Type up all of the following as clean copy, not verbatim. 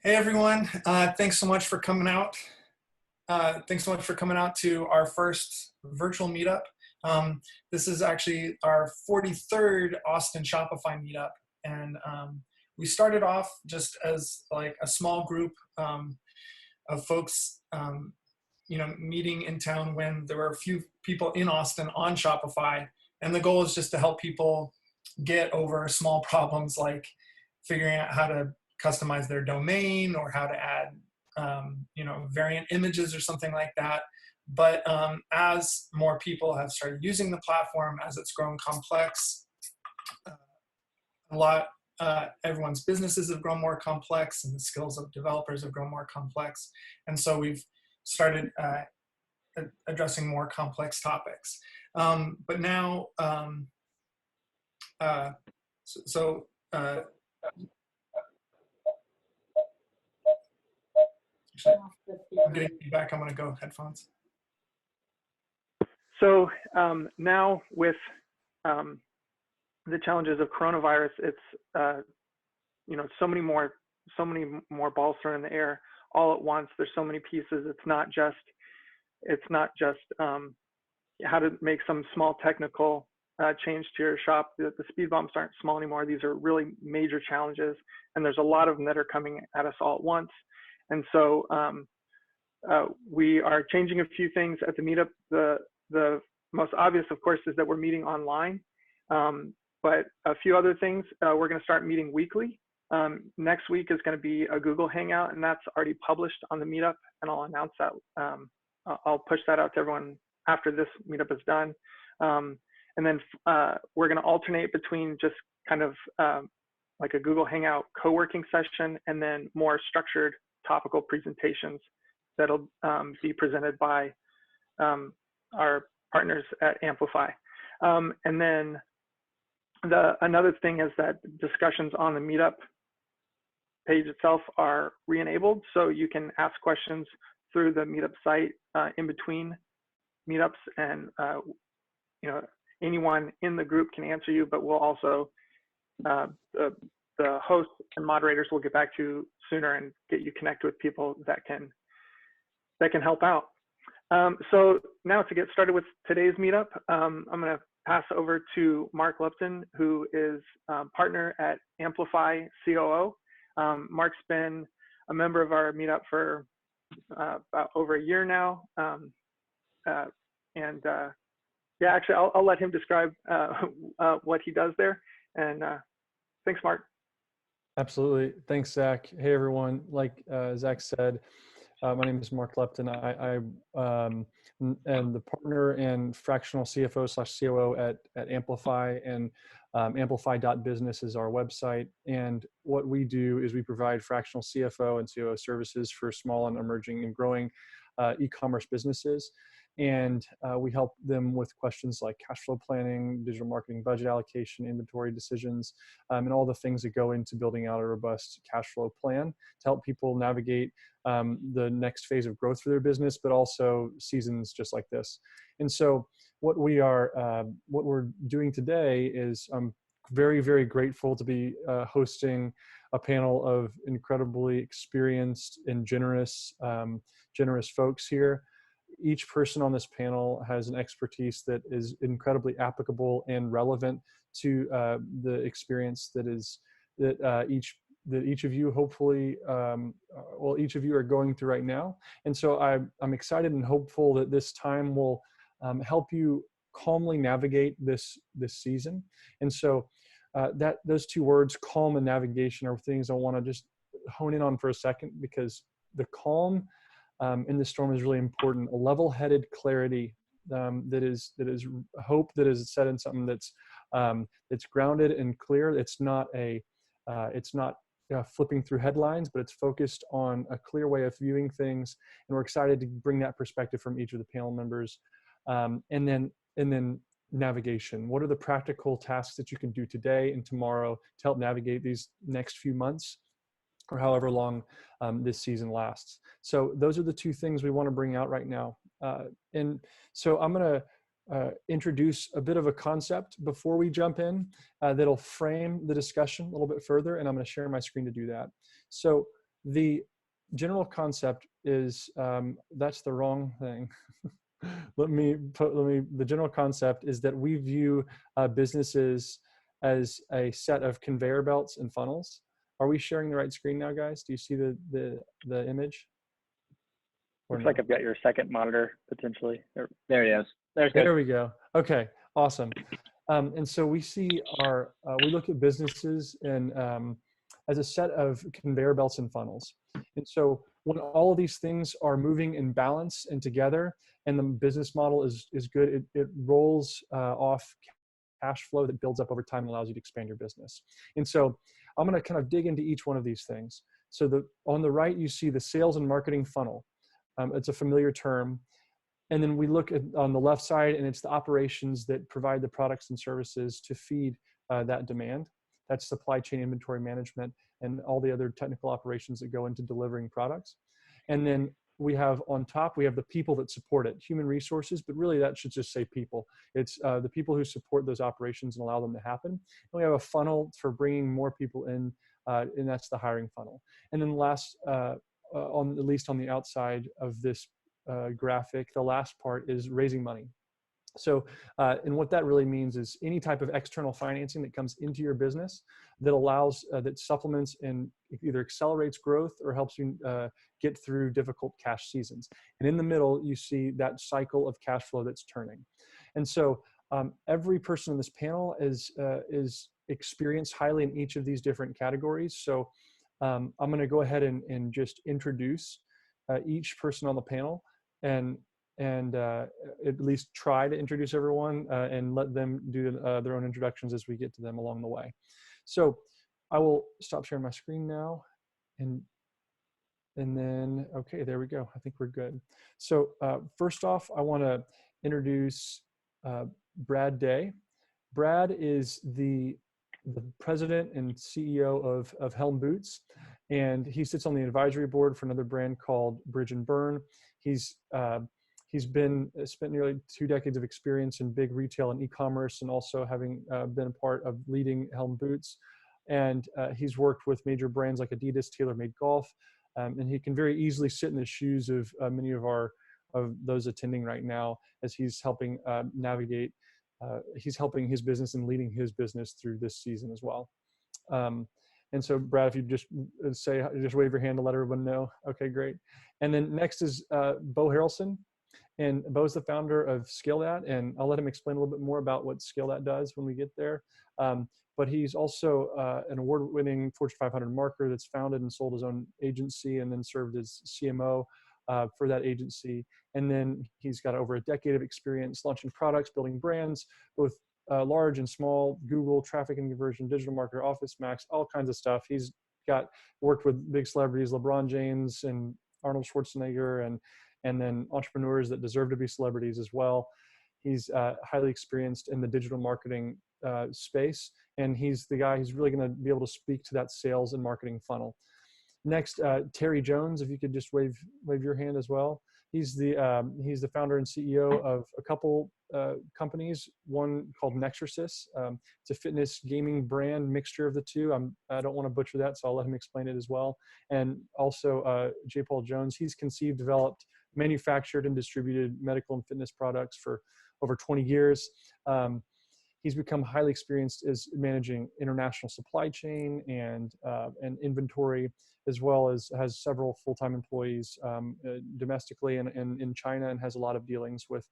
Hey everyone, thanks so much for coming out. Thanks so much for coming out to our first virtual meetup. This is actually our 43rd Austin Shopify meetup. And we started off just as like a small group of folks meeting in town when there were a few people in Austin on Shopify. And the goal is just to help people get over small problems like figuring out how to customize their domain or how to add variant images or something like that. But as more people have started using the platform, as it's grown complex, everyone's businesses have grown more complex and the skills of developers have grown more complex. And so we've started addressing more complex topics. But now, I'm getting feedback. I'm going to go headphones. So now with the challenges of coronavirus, it's so many more balls thrown in the air all at once. There's so many pieces. It's not just how to make some small technical change to your shop. The speed bumps aren't small anymore. These are really major challenges, and there's a lot of them that are coming at us all at once. And so we are changing a few things at the meetup. The most obvious, of course, is that we're meeting online. But a few other things, we're going to start meeting weekly. Next week is going to be a Google Hangout, and that's already published on the meetup, and I'll announce that. I'll push that out to everyone after this meetup is done. And then we're going to alternate between just kind of like a Google Hangout co-working session and then more structured topical presentations that'll be presented by our partners at Amplify. And then another thing is that discussions on the meetup page itself are re-enabled, so you can ask questions through the meetup site in between meetups, and anyone in the group can answer you, but we'll also the hosts and moderators will get back to you sooner and get you connected with people that can help out. So now to get started with today's meetup, I'm going to pass over to Mark Lupton, who is partner at Amplify COO. Mark's been a member of our meetup for about over a year now. Yeah, actually, I'll let him describe what he does there. And thanks, Mark. Absolutely. Thanks, Zach. Hey, everyone. Like Zach said, my name is Mark Lupton. I am the partner and fractional CFO/COO at Amplify, and Amplify.Business is our website. And what we do is we provide fractional CFO and COO services for small and emerging and growing e-commerce businesses. And we help them with questions like cash flow planning, digital marketing, budget allocation, inventory decisions, and all the things that go into building out a robust cash flow plan to help people navigate the next phase of growth for their business, but also seasons just like this. And so what we're doing today is I'm very, very grateful to be hosting a panel of incredibly experienced and generous folks here. Each person on this panel has an expertise that is incredibly applicable and relevant to the experience that each of you hopefully, each of you are going through right now. And so I'm excited and hopeful that this time will help you calmly navigate this season. And so those two words, calm and navigation, are things I want to just hone in on for a second, because the calm in the storm is really important. A level-headed clarity that is hope that is set in something that's grounded and clear. It's not flipping through headlines, but it's focused on a clear way of viewing things. And we're excited to bring that perspective from each of the panel members. And then navigation. What are the practical tasks that you can do today and tomorrow to help navigate these next few months, or however long this season lasts? So those are the two things we want to bring out right now. And so I'm going to introduce a bit of a concept before we jump in that'll frame the discussion a little bit further, and I'm going to share my screen to do that. So the general concept is, that's the wrong thing. The general concept is that we view businesses as a set of conveyor belts and funnels. Are we sharing the right screen now, guys? Do you see the image? Or Looks no? like I've got your second monitor potentially. There it is. There's good. There we go. Okay, awesome. And so we see we look at businesses and as a set of conveyor belts and funnels. And so when all of these things are moving in balance and together, and the business model is good, it rolls off cash flow that builds up over time and allows you to expand your business. And so I'm going to kind of dig into each one of these things. So on the right, you see the sales and marketing funnel. It's a familiar term. And then we look at on the left side, and it's the operations that provide the products and services to feed that demand. That's supply chain, inventory management, and all the other technical operations that go into delivering products. And then we have on top, we have the people that support it, human resources, but really that should just say people. It's the people who support those operations and allow them to happen. And we have a funnel for bringing more people in, and that's the hiring funnel. And then last, at least on the outside of this graphic, the last part is raising money. So, and what that really means is any type of external financing that comes into your business that allows, that supplements and either accelerates growth or helps you get through difficult cash seasons. And in the middle, you see that cycle of cash flow that's turning. And so every person in this panel is experienced highly in each of these different categories. So I'm going to go ahead and just introduce each person on the panel and at least try to introduce everyone and let them do their own introductions as we get to them along the way. So I will stop sharing my screen now, and then, okay, there we go. I think we're good. So first off, I want to introduce Brad Day. Brad is the president and CEO of Helm Boots, and he sits on the advisory board for another brand called Bridge and Burn. He's spent nearly 2 decades of experience in big retail and e-commerce, and also having been a part of leading Helm Boots. And he's worked with major brands like Adidas, TaylorMade Golf, and he can very easily sit in the shoes of many of those attending right now as he's helping navigate. He's helping his business and leading his business through this season as well. And so, Brad, if you just wave your hand to let everyone know. Okay, great. And then next is Beau Haralson. And Beau's the founder of ScaleThat, and I'll let him explain a little bit more about what ScaleThat does when we get there. But he's also an award-winning Fortune 500 marketer that's founded and sold his own agency and then served as CMO for that agency. And then he's got over a decade of experience launching products, building brands, both large and small, Google, traffic and conversion, digital marketer, Office Max, all kinds of stuff. He's worked with big celebrities, LeBron James and Arnold Schwarzenegger, and then entrepreneurs that deserve to be celebrities as well. He's highly experienced in the digital marketing space, and he's the guy who's really going to be able to speak to that sales and marketing funnel. Next, Terry Jones, if you could just wave your hand as well. He's the founder and CEO of a couple companies, one called Nexersys. It's a fitness gaming brand, mixture of the two. I don't want to butcher that, so I'll let him explain it as well. And also JPaulJones, he's conceived, developed, manufactured, and distributed medical and fitness products for over 20 years. He's become highly experienced as managing international supply chain and inventory, as well as has several full-time employees domestically and in China, and has a lot of dealings with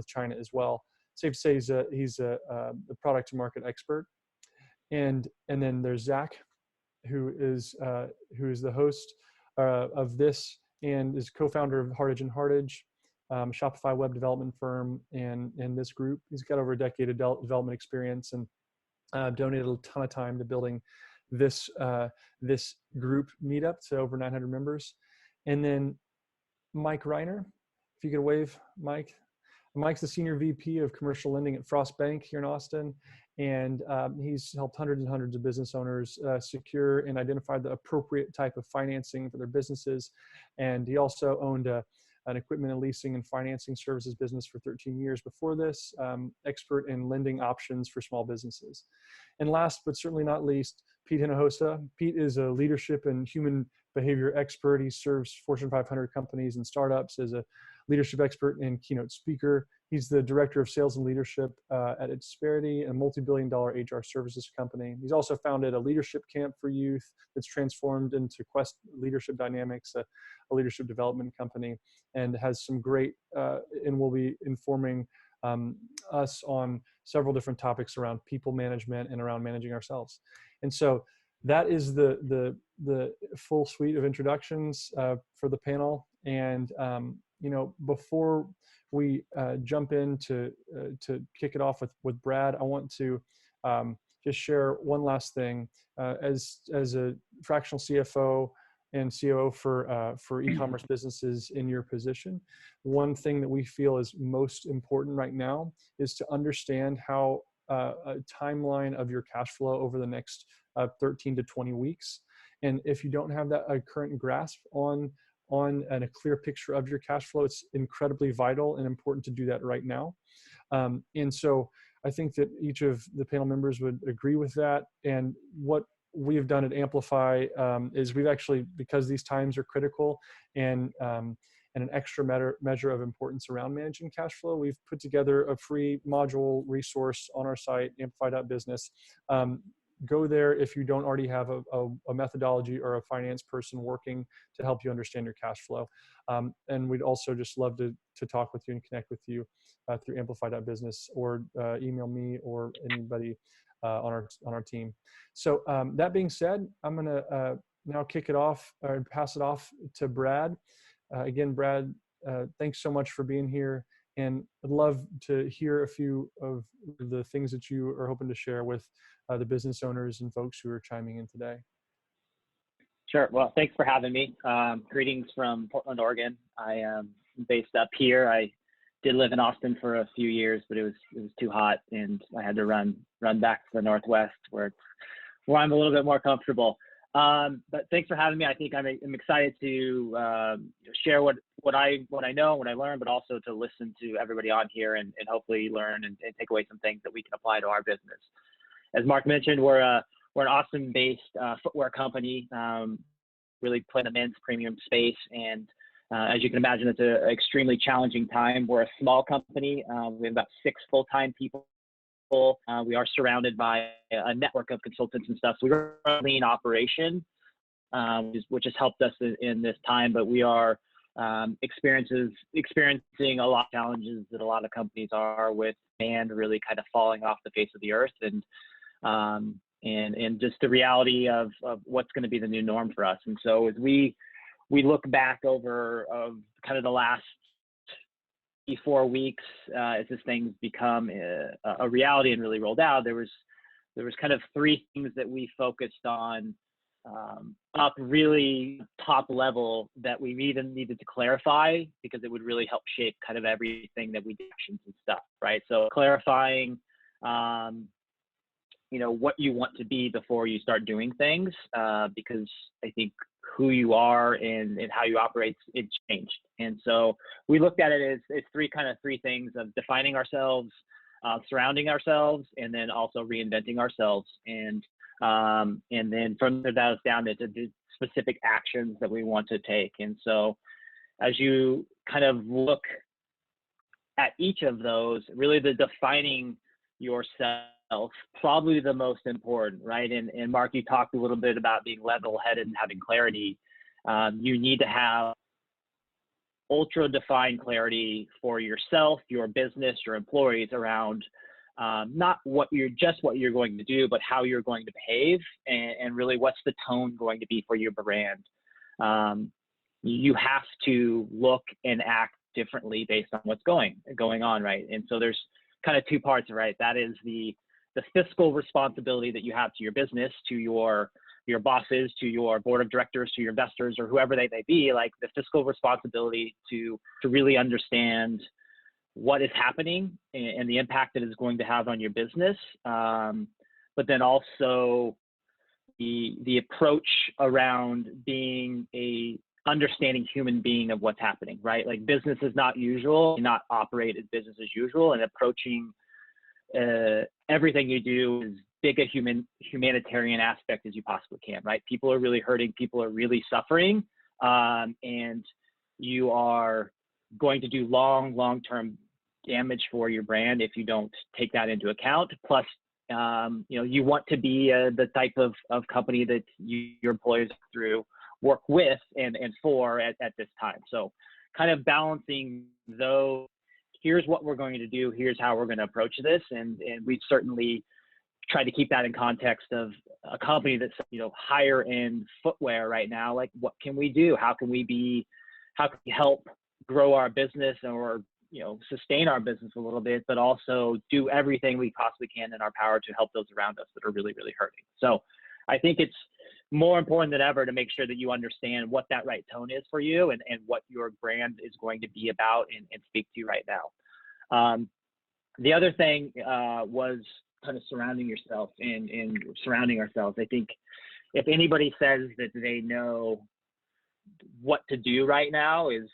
China as well. Safe to say he's a product to market expert. And then there's Zach, who is the host of this and is co-founder of Hardage and Hardage, Shopify web development firm, and this group. He's got over a decade of development experience and donated a ton of time to building this group Meetup to over 900 members. And then Mike Reiner, if you could wave, Mike. Mike's the senior VP of commercial lending at Frost Bank here in Austin, and he's helped hundreds and hundreds of business owners secure and identify the appropriate type of financing for their businesses. And he also owned an equipment and leasing and financing services business for 13 years before this, expert in lending options for small businesses. And last but certainly not least, Pete Hinojosa. Pete is a leadership and human behavior expert. He serves Fortune 500 companies and startups as a leadership expert and keynote speaker. He's the director of sales and leadership at Insperity, a multi-billion-dollar HR services company. He's also founded a leadership camp for youth that's transformed into Quest Leadership Dynamics, a leadership development company, and has some great, and will be informing us on several different topics around people management and around managing ourselves. And so that is the full suite of introductions for the panel. And before we jump in to kick it off with Brad, I want to just share one last thing. As a fractional CFO and COO for e-commerce businesses in your position, one thing that we feel is most important right now is to understand how a timeline of your cash flow over the next 13 to 20 weeks. And if you don't have that current grasp on and a clear picture of your cash flow, it's incredibly vital and important to do that right now. And so I think that each of the panel members would agree with that. And what we have done at Amplify is we've actually, because these times are critical and an extra measure of importance around managing cash flow, we've put together a free module resource on our site, Amplify.Business. Go there if you don't already have a methodology or a finance person working to help you understand your cash flow. And we'd also just love to talk with you and connect with you through Amplify.Business, or email me or anybody on our team. So that being said, I'm gonna now kick it off and pass it off to Brad. Again, Brad, thanks so much for being here. And I'd love to hear a few of the things that you are hoping to share with the business owners and folks who are chiming in today. Sure. Well, thanks for having me. Greetings from Portland, Oregon. I am based up here. I did live in Austin for a few years, but it was too hot, and I had to run back to the Northwest where I'm a little bit more comfortable. But thanks for having me. I think I'm excited to share what I know, what I learned, but also to listen to everybody on here and hopefully learn and take away some things that we can apply to our business. As Mark mentioned, we're an Austin-based footwear company, really play in the men's premium space. And as you can imagine, it's an extremely challenging time. We're a small company. We have about 6 full-time people. We are surrounded by a network of consultants and stuff. So we're a lean operation, which has helped us in this time, but we are experiencing a lot of challenges that a lot of companies are, with demand really kind of falling off the face of the earth, and just the reality of what's going to be the new norm for us. And so as we look back over kind of the last 4 weeks, as this thing's become a reality and really rolled out, there was kind of 3 things that we focused on up really top level that we even needed to clarify, because it would really help shape kind of everything that we do, actions and stuff, right? So clarifying, what you want to be before you start doing things, because I think who you are and how you operate, it's changed. And so we looked at it as 3 things of defining ourselves, surrounding ourselves, and then also reinventing ourselves. And then from there, that was down to the specific actions that we want to take. And so as you kind of look at each of those, really the defining yourself, probably the most important, right? And Mark, you talked a little bit about being level-headed and having clarity. You need to have ultra defined clarity for yourself, your business, your employees around not what you're going to do, but how you're going to behave, and really what's the tone going to be for your brand. You have to look and act differently based on what's going on, right? And so there's kind of 2 parts, right? That is the fiscal responsibility that you have to your business, to your bosses, to your board of directors, to your investors, or whoever they may be, like the fiscal responsibility to really understand what is happening and the impact that it's going to have on your business. But then also the approach around being a understanding human being of what's happening, right? Like business is not usual, not operate as business as usual, and approaching everything you do is big a humanitarian aspect as you possibly can, right? People are really hurting, people are really suffering, and you are going to do long-term damage for your brand if you don't take that into account. Plus, you want to be the type of company that your employees work with and for at this time. So kind of balancing those, here's what we're going to do, here's how we're going to approach this. And we've certainly tried to keep that in context of a company that's, higher end footwear right now. Like, what can we do? How can we help grow our business or, sustain our business a little bit, but also do everything we possibly can in our power to help those around us that are really, really hurting. So I think it's more important than ever to make sure that you understand what that right tone is for you and what your brand is going to be about and speak to you right now. The other thing was kind of surrounding yourself and surrounding ourselves. I think if anybody says that they know what to do right now is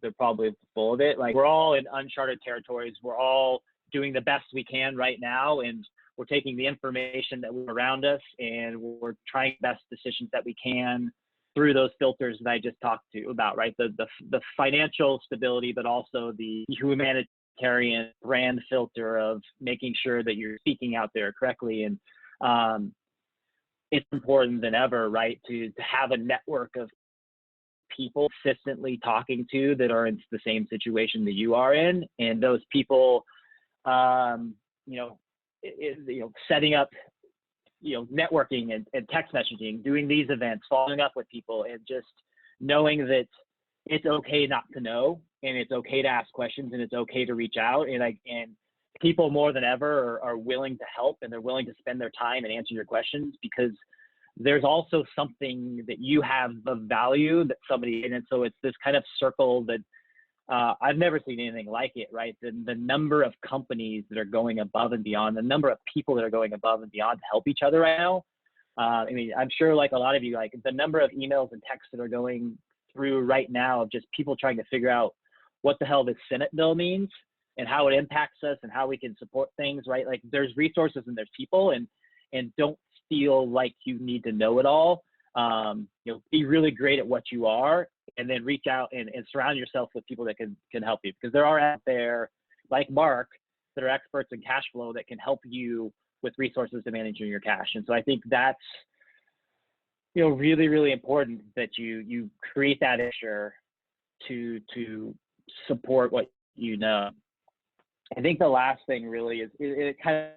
they're probably full of it. Like, we're all in uncharted territories. We're all doing the best we can right now, and we're taking the information that we're around us, and we're trying the best decisions that we can through those filters that I just talked to you about, right? The financial stability, but also the humanitarian brand filter of making sure that you're speaking out there correctly. And it's important than ever, right, to have a network of people consistently talking to that are in the same situation that you are in, and those people, setting up, networking and text messaging, doing these events, following up with people, and just knowing that it's okay not to know, and it's okay to ask questions, and it's okay to reach out. And people more than ever are willing to help, and they're willing to spend their time and answer your questions, because there's also something that you have of value that somebody, and so it's this kind of circle that I've never seen anything like it, right? The number of companies that are going above and beyond, the number of people that are going above and beyond to help each other right now. I'm sure, like a lot of you, like the number of emails and texts that are going through right now of just people trying to figure out what the hell this Senate bill means and how it impacts us and how we can support things, right? Like, there's resources and there's people, and don't feel like you need to know it all. Be really great at what you are, and then reach out and surround yourself with people that can help you, because there are out there like Mark that are experts in cash flow that can help you with resources to manage your cash. And so I think that's, really, really important that you create that issue to support what you know. I think the last thing really is it kind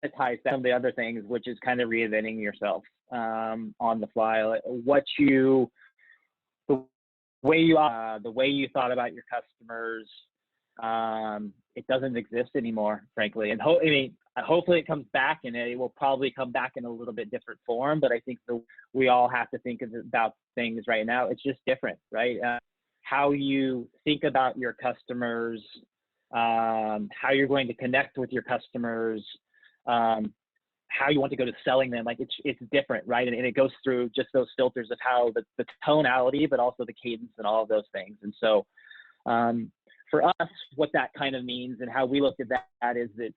of ties down to the other things, which is kind of reinventing yourself on the fly. Like, the way you thought about your customers, it doesn't exist anymore, frankly. And hopefully it comes back, and it will probably come back in a little bit different form. But I think we all have to think about things right now. It's just different, right? How you think about your customers, how you're going to connect with your customers, how you want to go to selling them, like it's different, right? And it goes through just those filters of how the tonality, but also the cadence and all of those things. And so for us, what that kind of means and how we look at that is that,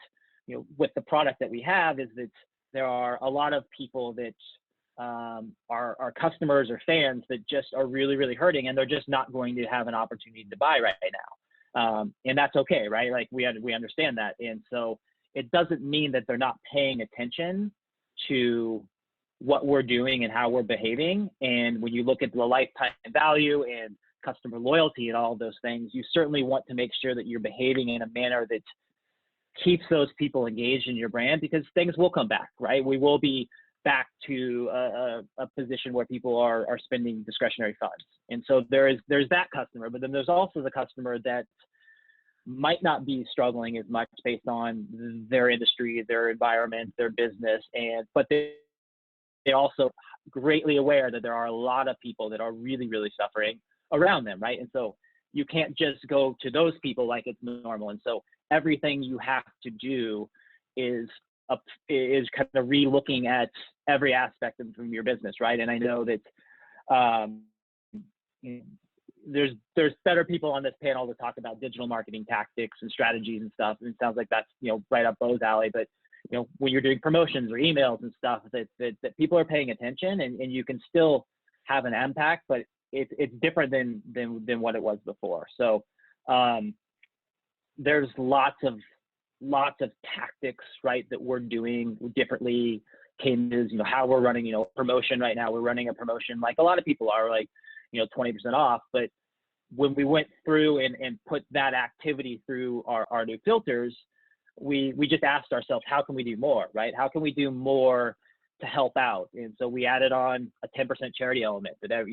with the product that we have, is that there are a lot of people that are customers or fans that just are really, really hurting, and they're just not going to have an opportunity to buy right now. And that's okay, right? Like, we understand that. And so it doesn't mean that they're not paying attention to what we're doing and how we're behaving. And when you look at the lifetime value and customer loyalty and all of those things, you certainly want to make sure that you're behaving in a manner that keeps those people engaged in your brand, because things will come back, right? We will be back to a position where people are spending discretionary funds. And so there's that customer, but then there's also the customer that might not be struggling as much based on their industry, their environment, their business, but they're also greatly aware that there are a lot of people that are really, really suffering around them, right? And so you can't just go to those people like it's normal. And so everything you have to do is kind of re-looking at every aspect from your business, right? And I know that there's better people on this panel to talk about digital marketing tactics and strategies and stuff. And it sounds like that's, right up Beau's alley. But when you're doing promotions or emails and stuff, that people are paying attention, and you can still have an impact, but it's different than what it was before. So there's lots of tactics, right, that we're doing differently. Cadence, how we're running, promotion right now. We're running a promotion like a lot of people are, like 20% off. But when we went through and put that activity through our new filters, we just asked ourselves, how can we do more, right? How can we do more to help out? And so we added on a 10% charity element that,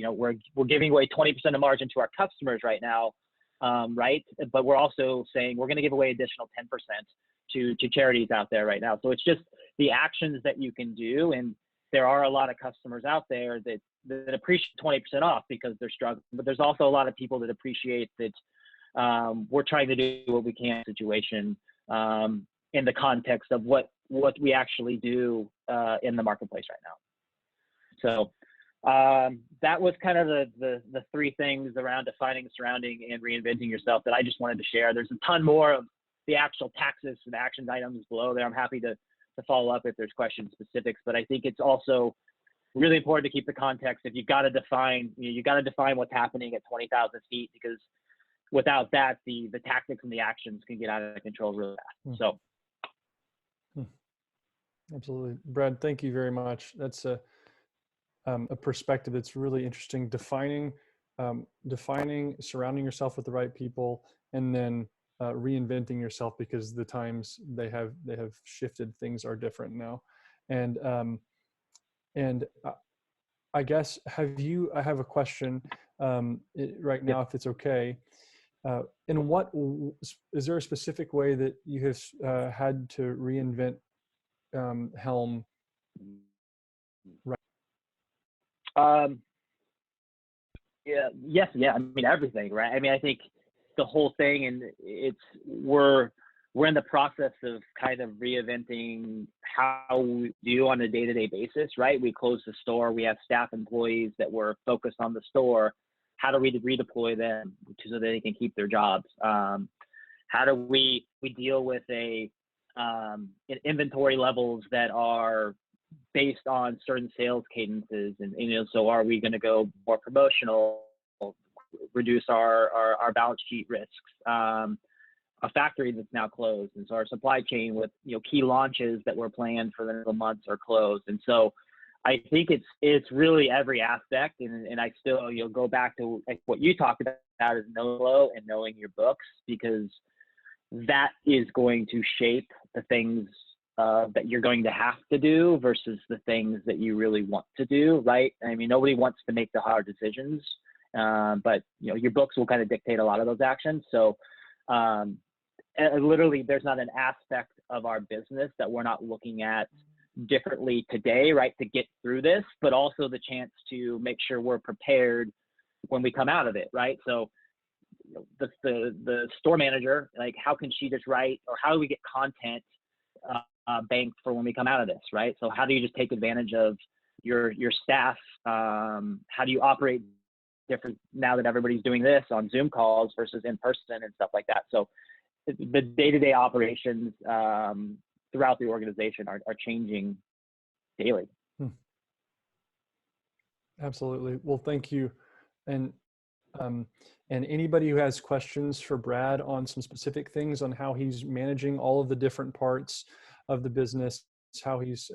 we're giving away 20% of margin to our customers right now, right? But we're also saying we're going to give away additional 10% to charities out there right now. So it's just the actions that you can do. And there are a lot of customers out there that appreciate 20% off because they're struggling, but there's also a lot of people that appreciate that we're trying to do what we can in the situation in the context of what we actually do in the marketplace right now. So that was kind of the three things around defining, surrounding, and reinventing yourself that I just wanted to share. There's a ton more of the actual taxes and action items below there. I'm happy to follow up if there's questions specifics, but I think it's also really important to keep the context. If you've got to define, what's happening at 20,000 feet, because without that, the tactics and the actions can get out of control really fast. So. Absolutely. Brad, thank you very much. That's a perspective that's really interesting. Defining, surrounding yourself with the right people, and then reinventing yourself because the times they have shifted. Things are different now. And I guess, I have a question right now, if it's okay. In what, is there a specific way that you have had to reinvent Helm? Right. Yeah. I mean, everything, right? I mean, I think the whole thing, and we're in the process of kind of reinventing how we do on a day-to-day basis, right? We closed the store. We have staff employees that were focused on the store. How do we redeploy them so that they can keep their jobs? How do we deal with inventory levels that are based on certain sales cadences? And so are we going to go more promotional, reduce our balance sheet risks? A factory that's now closed, and so our supply chain with key launches that were planned for the next months are closed. And so I think it's really every aspect, and I still go back to what you talked about is know and knowing your books, because that is going to shape the things that you're going to have to do versus the things that you really want to do, right? I mean, nobody wants to make the hard decisions, but your books will kind of dictate a lot of those actions. So literally, there's not an aspect of our business that we're not looking at differently today, right, to get through this, but also the chance to make sure we're prepared when we come out of it, right? So the store manager, like, how can she just write, or how do we get content banked for when we come out of this, right? So how do you just take advantage of your staff? How do you operate different now that everybody's doing this on Zoom calls versus in person and stuff like that? So the day-to-day operations throughout the organization are changing daily. Absolutely. Well, thank you. And anybody who has questions for Brad on some specific things on how he's managing all of the different parts of the business, how he's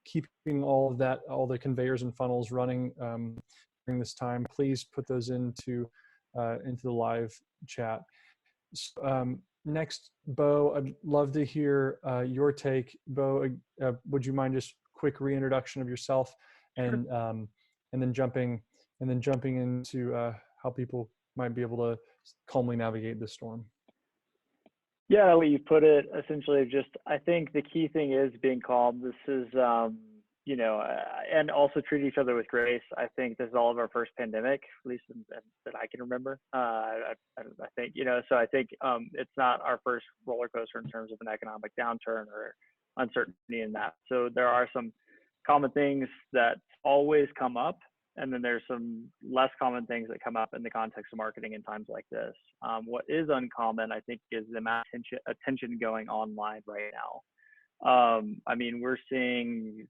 keeping all of that, all the conveyors and funnels running during this time, please put those into the live chat. Next, Beau, I'd love to hear your take. Beau, would you mind just quick reintroduction of yourself, and then jumping into how people might be able to calmly navigate the storm? Yeah, the way you put it, essentially, just I think the key thing is being calm. This is, and also treat each other with grace. I think this is all of our first pandemic, at least that I can remember. I think, so I think it's not our first roller coaster in terms of an economic downturn or uncertainty in that. So there are some common things that always come up, and then there's some less common things that come up in the context of marketing in times like this. What is uncommon, I think, is the amount of attention going online right now. I mean, we're seeing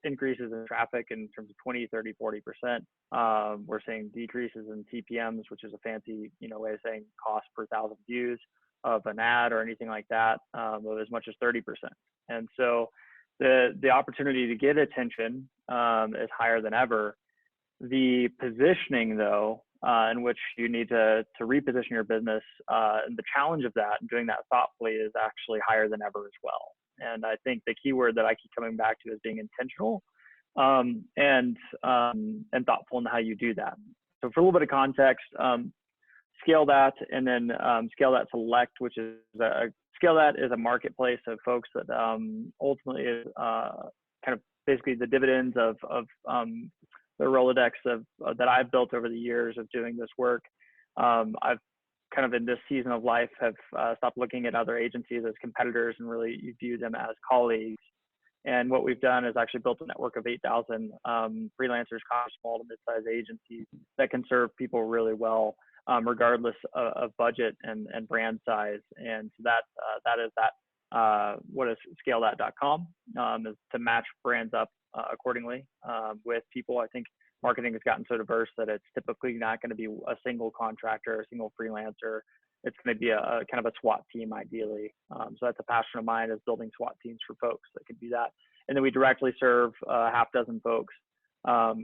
increases in traffic in terms of 20, 30, 40%. We're seeing decreases in CPMs, which is a fancy, way of saying cost per 1,000 views of an ad or anything like that, of as much as 30%. And so the opportunity to get attention is higher than ever. The positioning, though, in which you need to reposition your business, and the challenge of that and doing that thoughtfully is actually higher than ever as well. And I think the key word that I keep coming back to is being intentional and thoughtful in how you do that. So for a little bit of context, Scale That, and then Scale That Select, which is Scale That is a marketplace of folks that ultimately is kind of basically the dividends of the Rolodex that I've built over the years of doing this work. I've kind of in this season of life have stopped looking at other agencies as competitors and really view them as colleagues. And what we've done is actually built a network of 8,000 freelancers, small to mid-sized agencies that can serve people really well, regardless of budget and brand size. And so that is what is ScaleThat.com, is to match brands up accordingly with people. I think marketing has gotten so diverse that it's typically not going to be a single contractor, a single freelancer. It's going to be a kind of a SWAT team, ideally. So that's a passion of mine, is building SWAT teams for folks that can do that. And then we directly serve a half dozen folks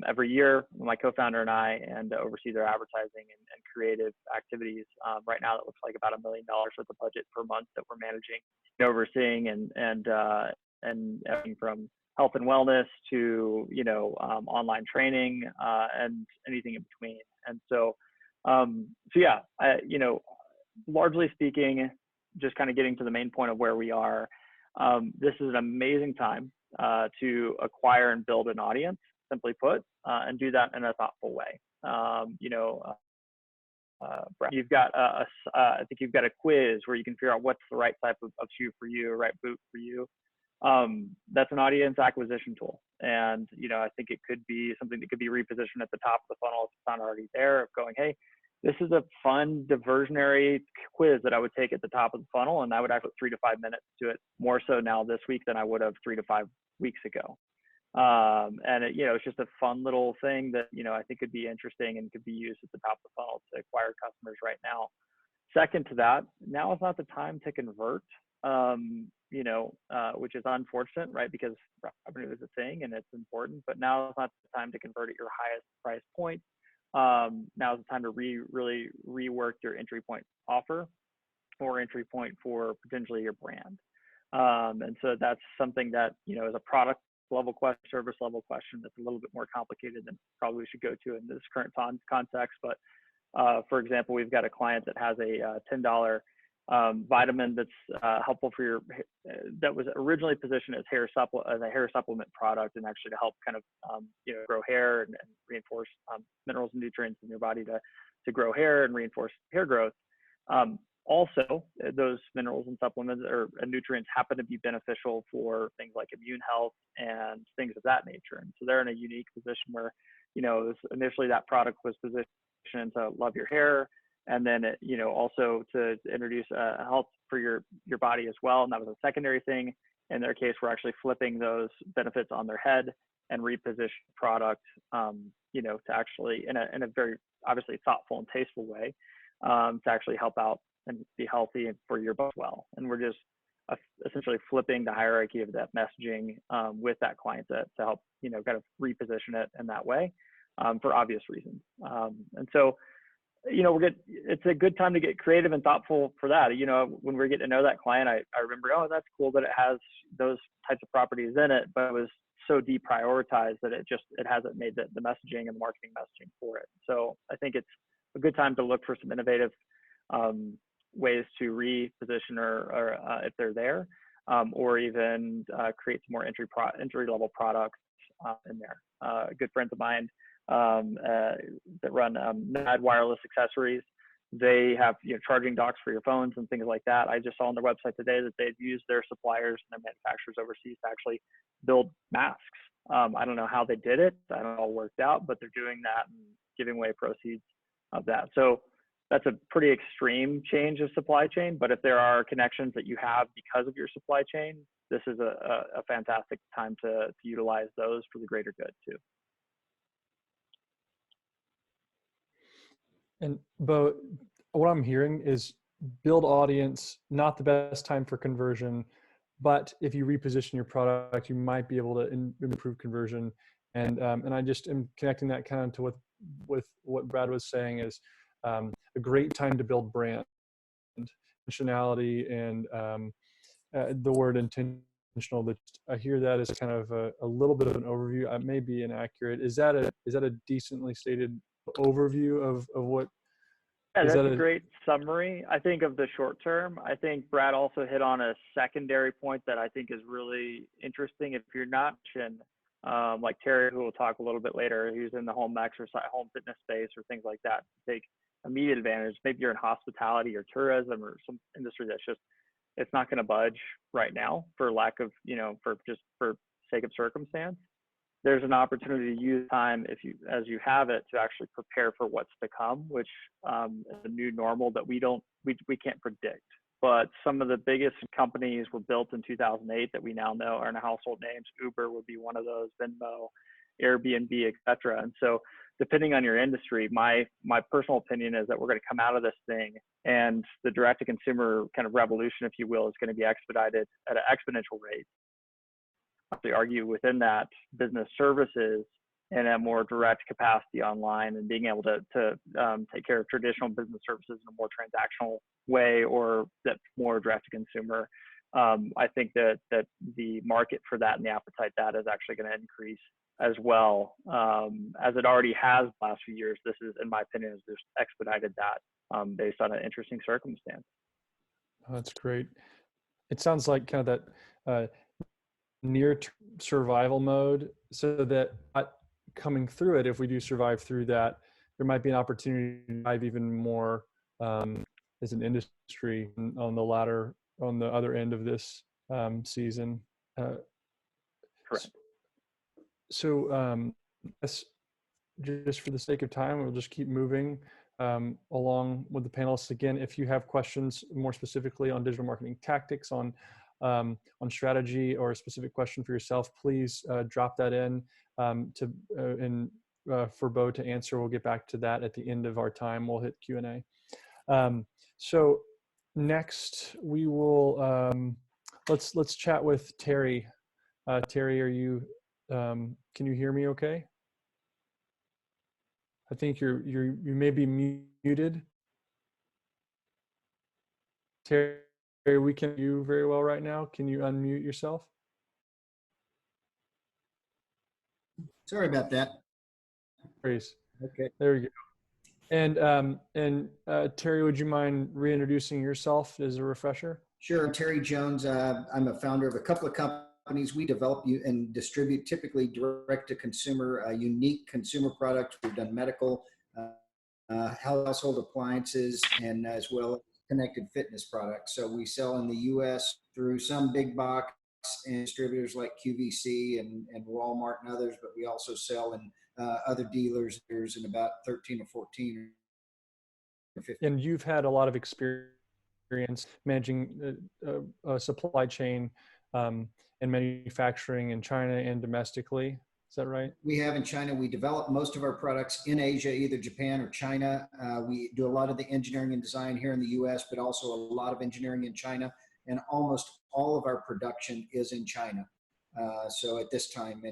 every year, my co-founder and I, and oversee their advertising and creative activities. Right now, that looks like about $1 million worth of budget per month that we're managing and overseeing, and everything from health and wellness to online training and anything in between. And so yeah, largely speaking, just kind of getting to the main point of where we are. This is an amazing time to acquire and build an audience, simply put, and do that in a thoughtful way. You've got I think you've got a quiz where you can figure out what's the right type of shoe for you, or right boot for you. That's an audience acquisition tool. And, I think it could be something that could be repositioned at the top of the funnel if it's not already there, of going, hey, this is a fun diversionary quiz that I would take at the top of the funnel, and I would actually put 3 to 5 minutes to it, more so now this week than I would have 3 to 5 weeks ago. And it's just a fun little thing that, I think could be interesting and could be used at the top of the funnel to acquire customers right now. Second to that, now is not the time to convert, which is unfortunate, right? Because revenue is a thing and it's important, but now is not the time to convert at your highest price point. Now is the time to really rework your entry point offer or entry point for potentially your brand. And so that's something that, is a product level question, service level question that's a little bit more complicated than probably we should go to in this current context. But for example, we've got a client that has a $10 vitamin that's helpful for your, that was originally positioned as a hair supplement product, and actually to help kind of grow hair and reinforce minerals and nutrients in your body to grow hair and reinforce hair growth. Also, those minerals and supplements or nutrients happen to be beneficial for things like immune health and things of that nature. And so they're in a unique position where, initially that product was positioned to love your hair, and then also to introduce health for your body as well. And that was a secondary thing. In their case, we're actually flipping those benefits on their head and reposition product, to actually in a very obviously thoughtful and tasteful way, to actually help out and be healthy for your body as well. And we're just essentially flipping the hierarchy of that messaging with that client to help kind of reposition it in that way for obvious reasons. And so it's a good time to get creative and thoughtful for that. When we're getting to know that client, I remember, oh, that's cool that it has those types of properties in it, but it was so deprioritized that it hasn't made the messaging and the marketing messaging for it. So I think it's a good time to look for some innovative ways to reposition or if they're there, or even create some more entry level products in there. Good friends of mine that run Mad Wireless Accessories. They have charging docks for your phones and things like that. I just saw on their website today that they've used their suppliers and their manufacturers overseas to actually build masks. I don't know how they did it. I don't know how it worked out, but they're doing that and giving away proceeds of that. So that's a pretty extreme change of supply chain. But if there are connections that you have because of your supply chain, this is a fantastic time to utilize those for the greater good too. And Beau, what I'm hearing is build audience, not the best time for conversion, but if you reposition your product, you might be able to improve conversion. And I just am connecting that kind of to with what Brad was saying is a great time to build brand, intentionality, and the word intentional. That I hear that as kind of a little bit of an overview. It may be inaccurate. Is that a decently stated overview of what? Yeah, that's a great summary, I think, of the short term. I think Brad also hit on a secondary point that I think is really interesting. If you're not like Terry, who will talk a little bit later, who's in the home exercise, home fitness space or things like that, take immediate advantage. Maybe you're in hospitality or tourism or some industry that's just, it's not going to budge right now for lack of, for sake of circumstance. There's an opportunity to use time as you have it to actually prepare for what's to come, which is a new normal that we can't predict. But some of the biggest companies were built in 2008 that we now know are in household names. Uber would be one of those, Venmo, Airbnb, et cetera. And so depending on your industry, my personal opinion is that we're going to come out of this thing and the direct to consumer kind of revolution, if you will, is going to be expedited at an exponential rate. I argue within that business services and a more direct capacity online and being able to take care of traditional business services in a more transactional way or that's more direct to consumer. I think that the market for that and the appetite that is actually going to increase as well, as it already has the last few years. This is, in my opinion, has just expedited that based on an interesting circumstance. Oh, that's great. It sounds like kind of that near survival mode, so that coming through it, if we do survive through that, there might be an opportunity to dive even more as an industry on the other end of this season. Correct. So just for the sake of time, we'll just keep moving along with the panelists. Again, if you have questions more specifically on digital marketing tactics, on strategy, or a specific question for yourself, please drop that in for Beau to answer. We'll get back to that at the end of our time. We'll hit Q&A. So next we will let's chat with Terry. Terry, are you can you hear me okay? I think you may be muted. Terry, we can hear you very well right now. Can you unmute yourself? Sorry about that. Grace. Okay. There we go. And Terry, would you mind reintroducing yourself as a refresher? Sure. I'm Terry Jones. I'm a founder of a couple of companies. We develop and distribute typically direct to consumer, unique consumer products. We've done medical, household appliances, and as well as connected fitness products. So we sell in the U.S. through some big box and distributors like QVC and Walmart and others, but we also sell in other dealers. There's in about 13 or 14 or 15. And you've had a lot of experience managing a supply chain and manufacturing in China and domestically. Is that right? We have in China. We develop most of our products in Asia, either Japan or China. We do a lot of the engineering and design here in the U.S., but also a lot of engineering in China. And almost all of our production is in China. So at this time,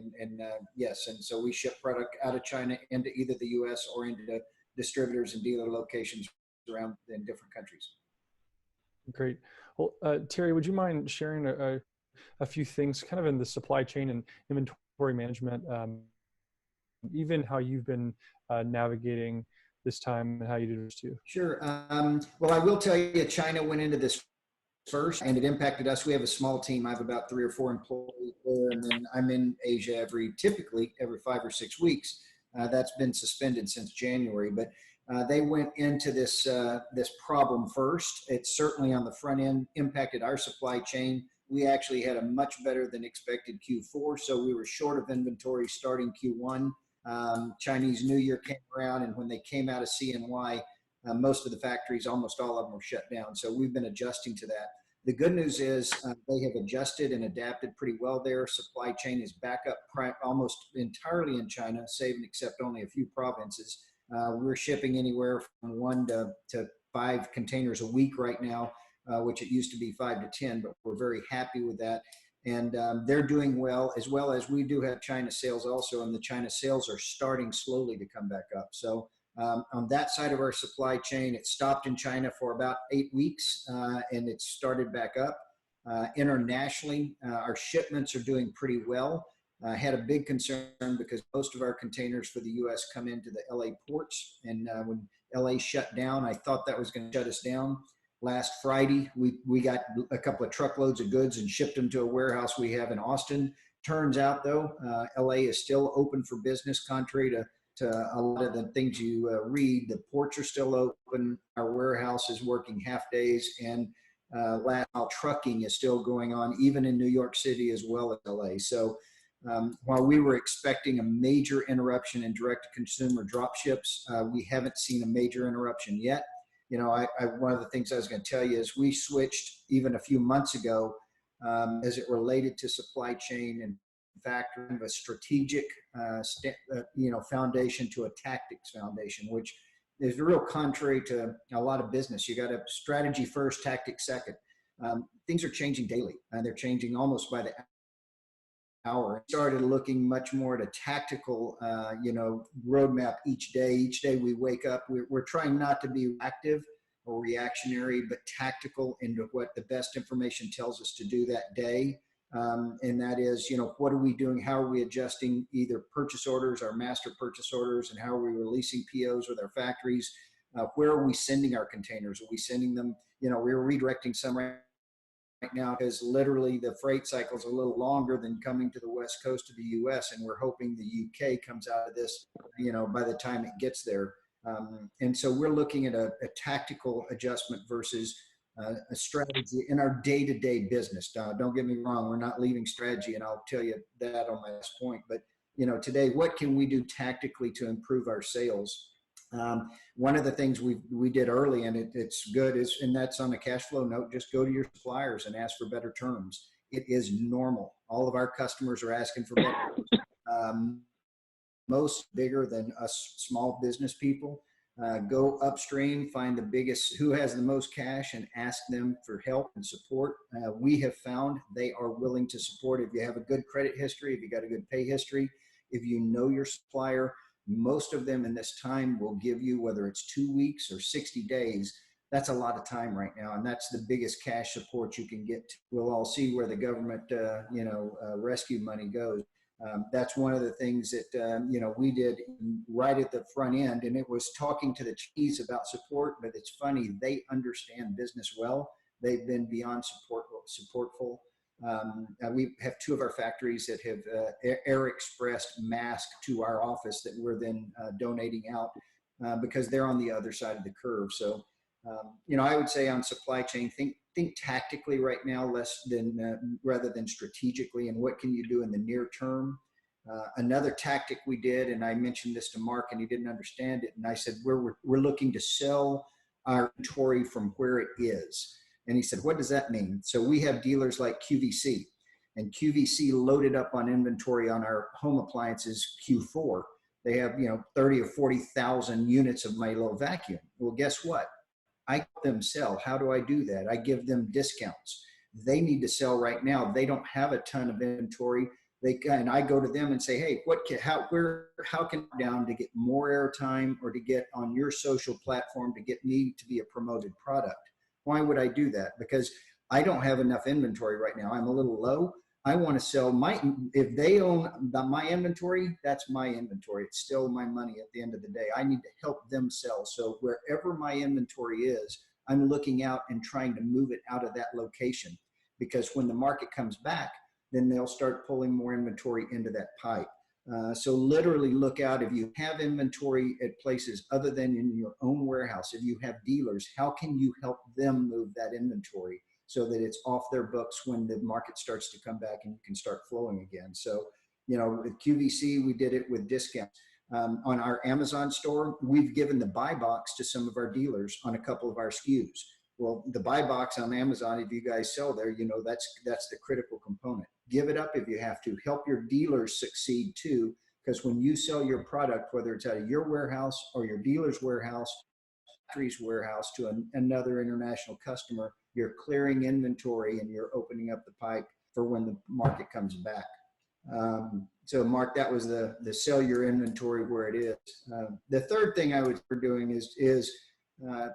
yes, and so we ship product out of China into either the U.S. or into distributors and dealer locations around in different countries. Great. Well, Terry, would you mind sharing a few things kind of in the supply chain and inventory management, even how you've been navigating this time and how you do this too? Sure. Well, I will tell you, China went into this first and it impacted us. We have a small team. I have about 3 or 4 employees there, and then I'm in Asia typically every 5 or 6 weeks. That's been suspended since January, but they went into this problem first. It certainly on the front end impacted our supply chain. We actually had a much better than expected Q4, so we were short of inventory starting Q1. Chinese New Year came around, and when they came out of CNY, most of the factories, almost all of them, were shut down. So we've been adjusting to that. The good news is they have adjusted and adapted pretty well there. Supply chain is back up almost entirely in China, save and except only a few provinces. We're shipping anywhere from 1 to 5 containers a week right now, which it used to be 5 to 10, but we're very happy with that. And they're doing well as we do have China sales also, and the China sales are starting slowly to come back up. So on that side of our supply chain, it stopped in China for about 8 weeks, and it started back up. Internationally, our shipments are doing pretty well. I had a big concern because most of our containers for the U.S. come into the LA ports, and when LA shut down, I thought that was going to shut us down. Last Friday, we got a couple of truckloads of goods and shipped them to a warehouse we have in Austin. Turns out, though, LA is still open for business, contrary to a lot of the things you read. The ports are still open. Our warehouse is working half days, and last mile trucking is still going on, even in New York City as well as LA. So while we were expecting a major interruption in direct-to-consumer drop ships, we haven't seen a major interruption yet. You know, one of the things I was going to tell you is we switched even a few months ago as it related to supply chain and factoring a strategic, foundation to a tactics foundation, which is real contrary to a lot of business. You got a strategy first, tactics second. Things are changing daily, and they're changing almost by the hour. Started looking much more at a tactical, roadmap each day. Each day we wake up, we're trying not to be active or reactionary, but tactical into what the best information tells us to do that day. And that is, what are we doing? How are we adjusting either purchase orders, our master purchase orders, and how are we releasing POs with our factories? Where are we sending our containers? Are we sending them, we're redirecting some right now because literally the freight cycle is a little longer than coming to the West Coast of the US. And we're hoping the UK comes out of this, by the time it gets there. And so we're looking at a tactical adjustment versus a strategy in our day-to-day business. Don't get me wrong, we're not leaving strategy, and I'll tell you that on my last point. But today, what can we do tactically to improve our sales? One of the things we did early, and it's good, and that's on a cash flow note, just go to your suppliers and ask for better terms. It is normal. All of our customers are asking for better terms. Most bigger than us small business people. Go upstream, find the biggest, who has the most cash, and ask them for help and support. We have found they are willing to support. If you have a good credit history, if you got a good pay history, if you know your supplier, most of them in this time will give you, whether it's 2 weeks or 60 days, that's a lot of time right now. And that's the biggest cash support you can get. We'll all see where the government, rescue money goes. That's one of the things that, we did right at the front end, and it was talking to the Chinese about support, but it's funny, they understand business well. They've been beyond supportful. We have 2 of our factories that have air expressed masks to our office that we're then donating out because they're on the other side of the curve. So, I would say on supply chain, think tactically right now, rather than strategically, and what can you do in the near term. Another tactic we did, and I mentioned this to Mark, and he didn't understand it. And I said, we're looking to sell our inventory from where it is. And he said, what does that mean? So we have dealers like QVC, and QVC loaded up on inventory on our home appliances Q4. They have, 30 or 40,000 units of my little vacuum. Well, guess what? I help them sell. How do I do that? I give them discounts. They need to sell right now. They don't have a ton of inventory. And I go to them and say, hey, how can I down to get more airtime or to get on your social platform to get me to be a promoted product? Why would I do that? Because I don't have enough inventory right now. I'm a little low. I want to sell if they own my inventory, that's my inventory. It's still my money at the end of the day. I need to help them sell. So wherever my inventory is, I'm looking out and trying to move it out of that location, because when the market comes back, then they'll start pulling more inventory into that pipe. So literally look out. If you have inventory at places other than in your own warehouse, if you have dealers, how can you help them move that inventory so that it's off their books when the market starts to come back and you can start flowing again? So, with QVC, we did it with discounts. On our Amazon store, we've given the buy box to some of our dealers on a couple of our SKUs. Well, the buy box on Amazon, if you guys sell there, you know, that's the critical component. Give it up if you have to. Help your dealers succeed too, because when you sell your product, whether it's out of your warehouse or your dealer's warehouse, factory's warehouse to another international customer, you're clearing inventory and you're opening up the pipe for when the market comes back. So Mark, that was the sell your inventory where it is. The third thing I would be doing is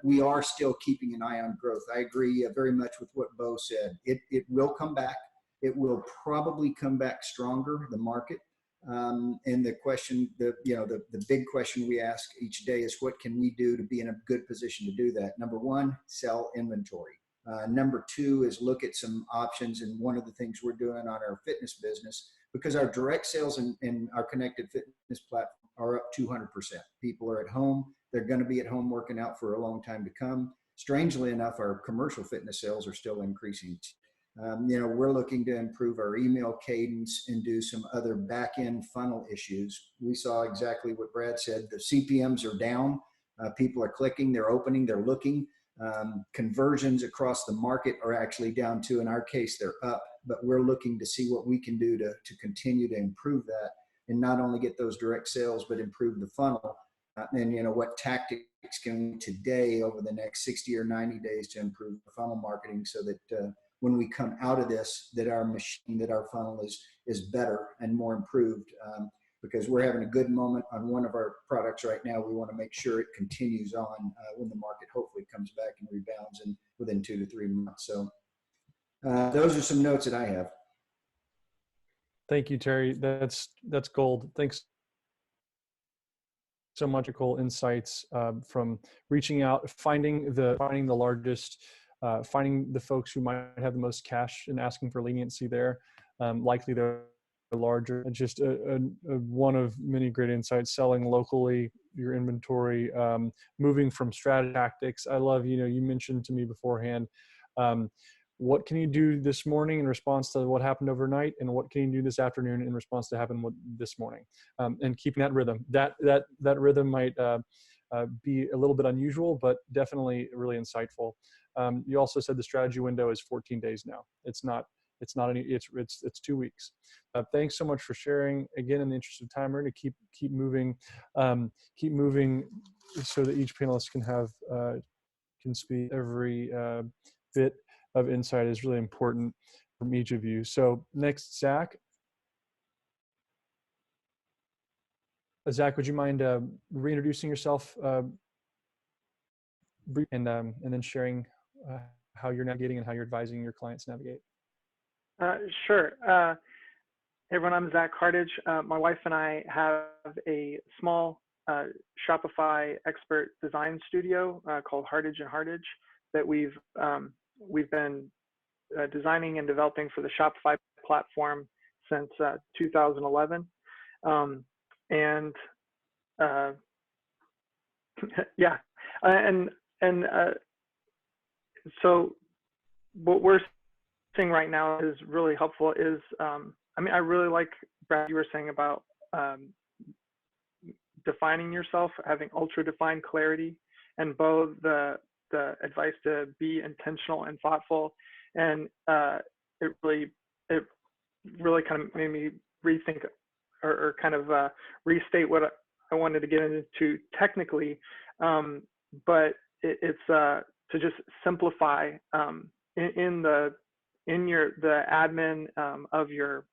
we are still keeping an eye on growth. I agree very much with what Beau said. It will come back. It will probably come back stronger, the market. And the question, the big question we ask each day is, what can we do to be in a good position to do that? Number one, sell inventory. Number two is look at some options. And one of the things we're doing on our fitness business, because our direct sales in our connected fitness platform are up 200%. People are at home. They're going to be at home working out for a long time to come. Strangely enough, our commercial fitness sales are still increasing. We're looking to improve our email cadence and do some other back-end funnel issues. We saw exactly what Brad said. The CPMs are down. People are clicking, they're opening, they're looking. Conversions across the market are actually down too. In our case, they're up, but we're looking to see what we can do to continue to improve that and not only get those direct sales, but improve the funnel. And what tactics can we today over the next 60 or 90 days to improve the funnel marketing so that when we come out of this, that our machine, that our funnel is better and more improved, because we're having a good moment on one of our products right now. We want to make sure it continues on when the market hopefully comes back and rebounds within 2 to 3 months. So those are some notes that I have. Thank you, Terry. That's gold. Thanks so much. Cool insights from reaching out, finding the largest, finding the folks who might have the most cash and asking for leniency there. Likely they're larger. Just one of many great insights. Selling locally, your inventory, moving from strategy tactics. I love, you mentioned to me beforehand, what can you do this morning in response to what happened overnight, and what can you do this afternoon in response to happened this morning, and keeping that rhythm. That rhythm might be a little bit unusual, but definitely really insightful. You also said the strategy window is 14 days now. It's 2 weeks. Thanks so much for sharing. Again, in the interest of time, we're going to keep moving so that each panelist can speak. Every bit of insight is really important from each of you. So next, Zach. Zach, would you mind reintroducing yourself and then sharing how you're navigating and how you're advising your clients navigate? Sure. Hey everyone, I'm Zach Hardage. My wife and I have a small Shopify expert design studio called Hardage and Hardage that we've been designing and developing for the Shopify platform since 2011. So what we're seeing right now is really helpful is, I really like, Brad, you were saying about defining yourself, having ultra defined clarity, and both the advice to be intentional and thoughtful. And it really kind of made me rethink or kind of restate what I wanted to get into technically, but it's to just simplify in the admin of your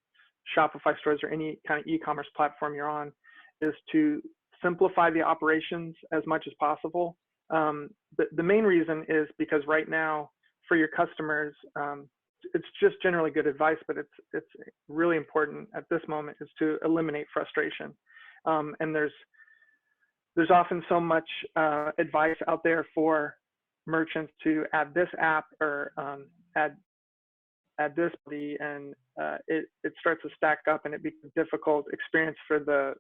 Shopify stores or any kind of e-commerce platform you're on, is to simplify the operations as much as possible. The main reason is because right now for your customers, it's just generally good advice, but it's really important at this moment is to eliminate frustration. And there's often so much advice out there for merchants to add this app or add this, and it starts to stack up, and it becomes a difficult experience for the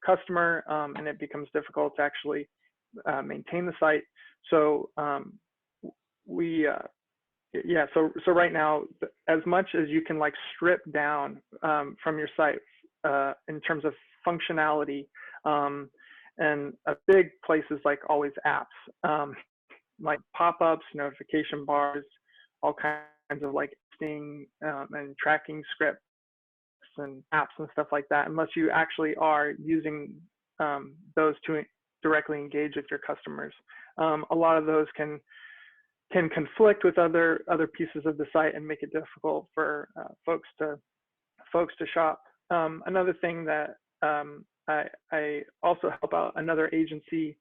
customer, and it becomes difficult to actually maintain the site. So so right now, as much as you can strip down from your site in terms of functionality, and a big place is always apps. like pop-ups, notification bars, all kinds of like listing and tracking scripts and apps and stuff like that, unless you actually are using those to directly engage with your customers. A lot of those can conflict with other pieces of the site and make it difficult for folks to shop. Another thing that I also help out another agency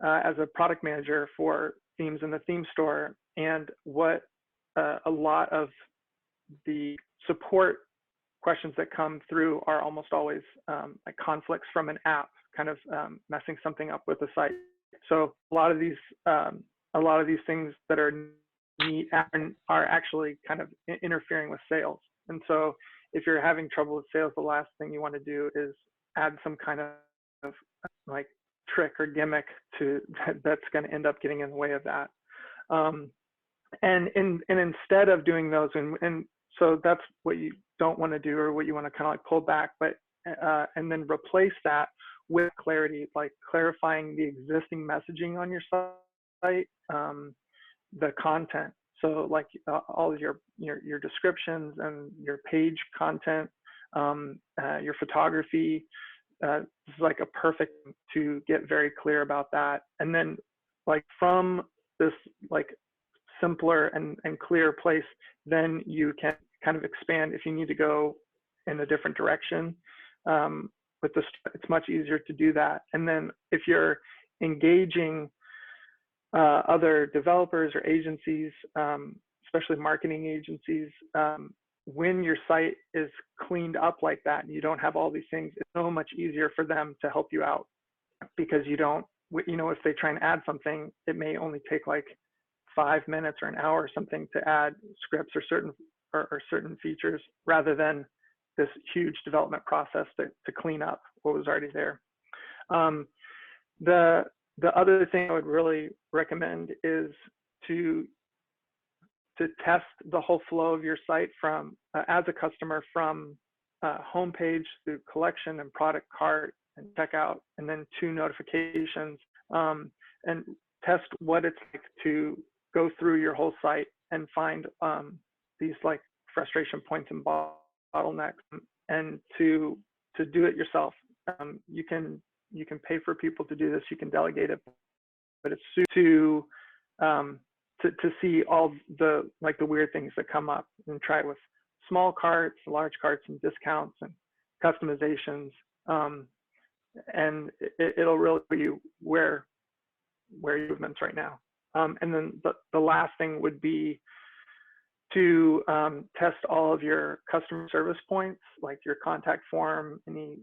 as a product manager for themes in the theme store, and what a lot of the support questions that come through are almost always like conflicts from an app kind of messing something up with the site. So a lot of these things that are neat are actually kind of interfering with sales. And so if you're having trouble with sales, the last thing you want to do is add some kind of like trick or gimmick that's going to end up getting in the way of that. And instead of doing those, and so that's what you don't want to do, or what you want to kind of like pull back, but and then replace that with clarity, like clarifying the existing messaging on your site, the content. So like all of your descriptions and your page content, your photography, is like a perfect to get very clear about that. And then like from this like simpler and clear place, then you can kind of expand if you need to go in a different direction. With this, it's much easier to do that. And then if you're engaging other developers or agencies, especially marketing agencies, when your site is cleaned up like that and you don't have all these things, it's so much easier for them to help you out, because you don't, if they try and add something, it may only take like 5 minutes or an hour or something to add scripts or certain features, rather than this huge development process to clean up what was already there. The other thing I would really recommend is to test the whole flow of your site from as a customer, from homepage through collection and product cart and checkout, and then to notifications, and test what it's like to go through your whole site and find these like frustration points and bottlenecks, and to do it yourself. You can pay for people to do this, you can delegate it, but it's to see all the like the weird things that come up, and try it with small carts, large carts, and discounts and customizations, and it'll really put you where your movement's right now. And then the last thing would be to test all of your customer service points, like your contact form, any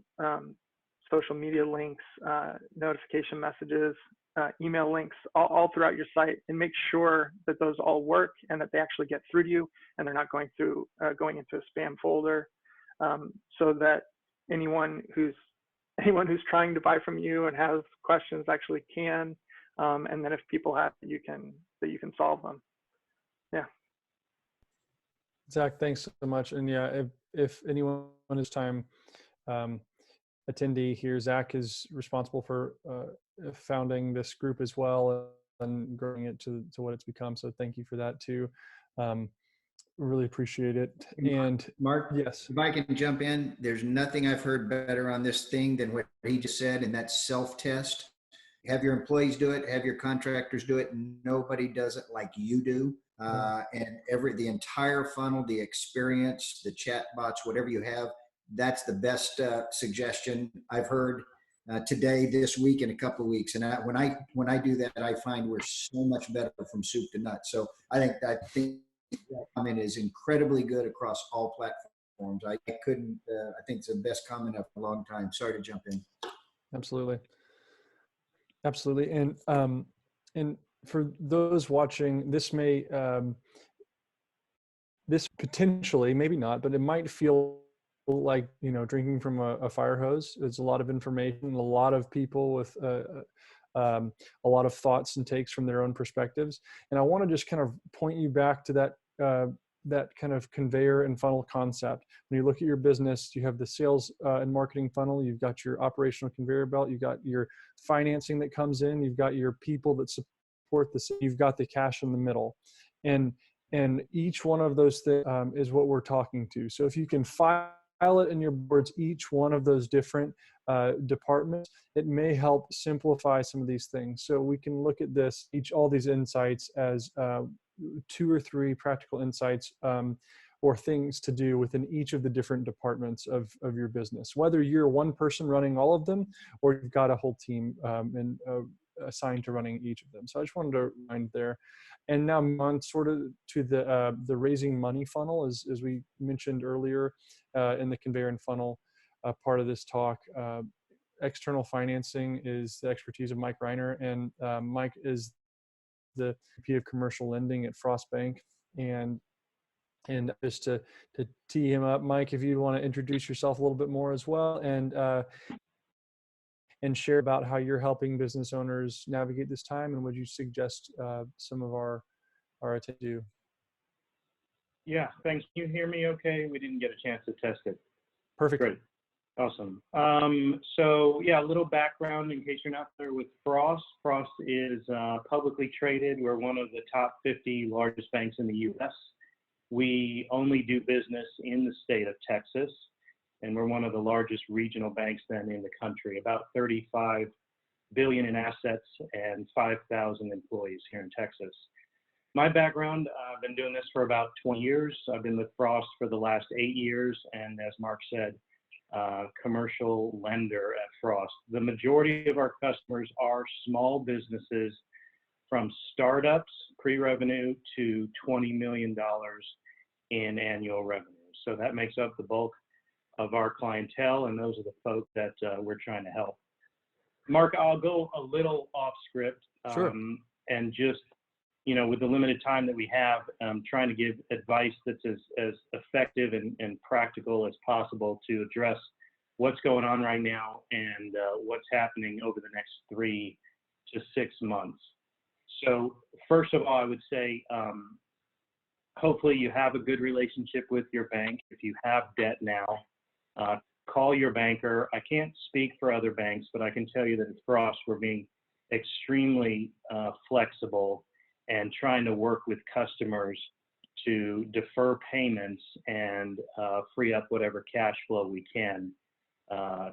social media links, notification messages, email links, all throughout your site, and make sure that those all work and that they actually get through to you, and they're not going into a spam folder, so that anyone who's trying to buy from you and has questions actually can, and then if people have, you can solve them. Yeah. Zach, thanks so much. And yeah, if anyone is time attendee here, Zach is responsible for founding this group as well and growing it to what it's become. So thank you for that too. Really appreciate it. And Mark, yes, if I can jump in, there's nothing I've heard better on this thing than what he just said, and that's self-test. Have your employees do it, have your contractors do it. Nobody does it like you do. And the entire funnel, the experience, the chat bots, whatever you have, that's the best suggestion I've heard today, this week, in a couple of weeks. And when I do that, I find we're so much better from soup to nuts. So I think that comment is incredibly good across all platforms. I think it's the best comment of a long time. Sorry to jump in. Absolutely. And for those watching, this may, this potentially, maybe not, but it might feel like, drinking from a fire hose. It's a lot of information, a lot of people with a lot of thoughts and takes from their own perspectives. And I want to just kind of point you back to that kind of conveyor and funnel concept. When you look at your business, you have the sales and marketing funnel, you've got your operational conveyor belt, you've got your financing that comes in, you've got your people that support support this. You've got the cash in the middle, and each one of those things is what we're talking to. So if you can file it in your boards, each one of those different departments, it may help simplify some of these things. So we can look at this, all these insights as 2 or 3 practical insights or things to do within each of the different departments of your business, whether you're one person running all of them or you've got a whole team assigned to running each of them. So I just wanted to remind there. And now on sort of to the raising money funnel, as we mentioned earlier in the conveyor and funnel part of this talk. External financing is the expertise of Mike Reiner, and Mike is the VP of commercial lending at Frost Bank. And just to tee him up, Mike, if you want to introduce yourself a little bit more as well, and share about how you're helping business owners navigate this time, and would you suggest some of our attendees do? Yeah, thanks. Can you hear me okay? We didn't get a chance to test it. Perfect. Great. Awesome. So yeah, a little background in case you're not familiar with Frost. Frost is publicly traded. We're one of the top 50 largest banks in the U.S. We only do business in the state of Texas, and we're one of the largest regional banks then in the country, about 35 billion in assets and 5,000 employees here in Texas. My background, I've been doing this for about 20 years. I've been with Frost for the last 8 years, and as Mark said, commercial lender at Frost. The majority of our customers are small businesses from startups, pre-revenue, to $20 million in annual revenue. So that makes up the bulk of our clientele, and those are the folks that we're trying to help. Mark, I'll go a little off script. Sure. And just, you know, with the limited time that we have, trying to give advice that's as effective and practical as possible to address what's going on right now and what's happening over the next 3 to 6 months. So first of all, I would say, hopefully you have a good relationship with your bank. If you have debt now, call your banker. I can't speak for other banks, but I can tell you that at Frost, we're being extremely flexible and trying to work with customers to defer payments and free up whatever cash flow we can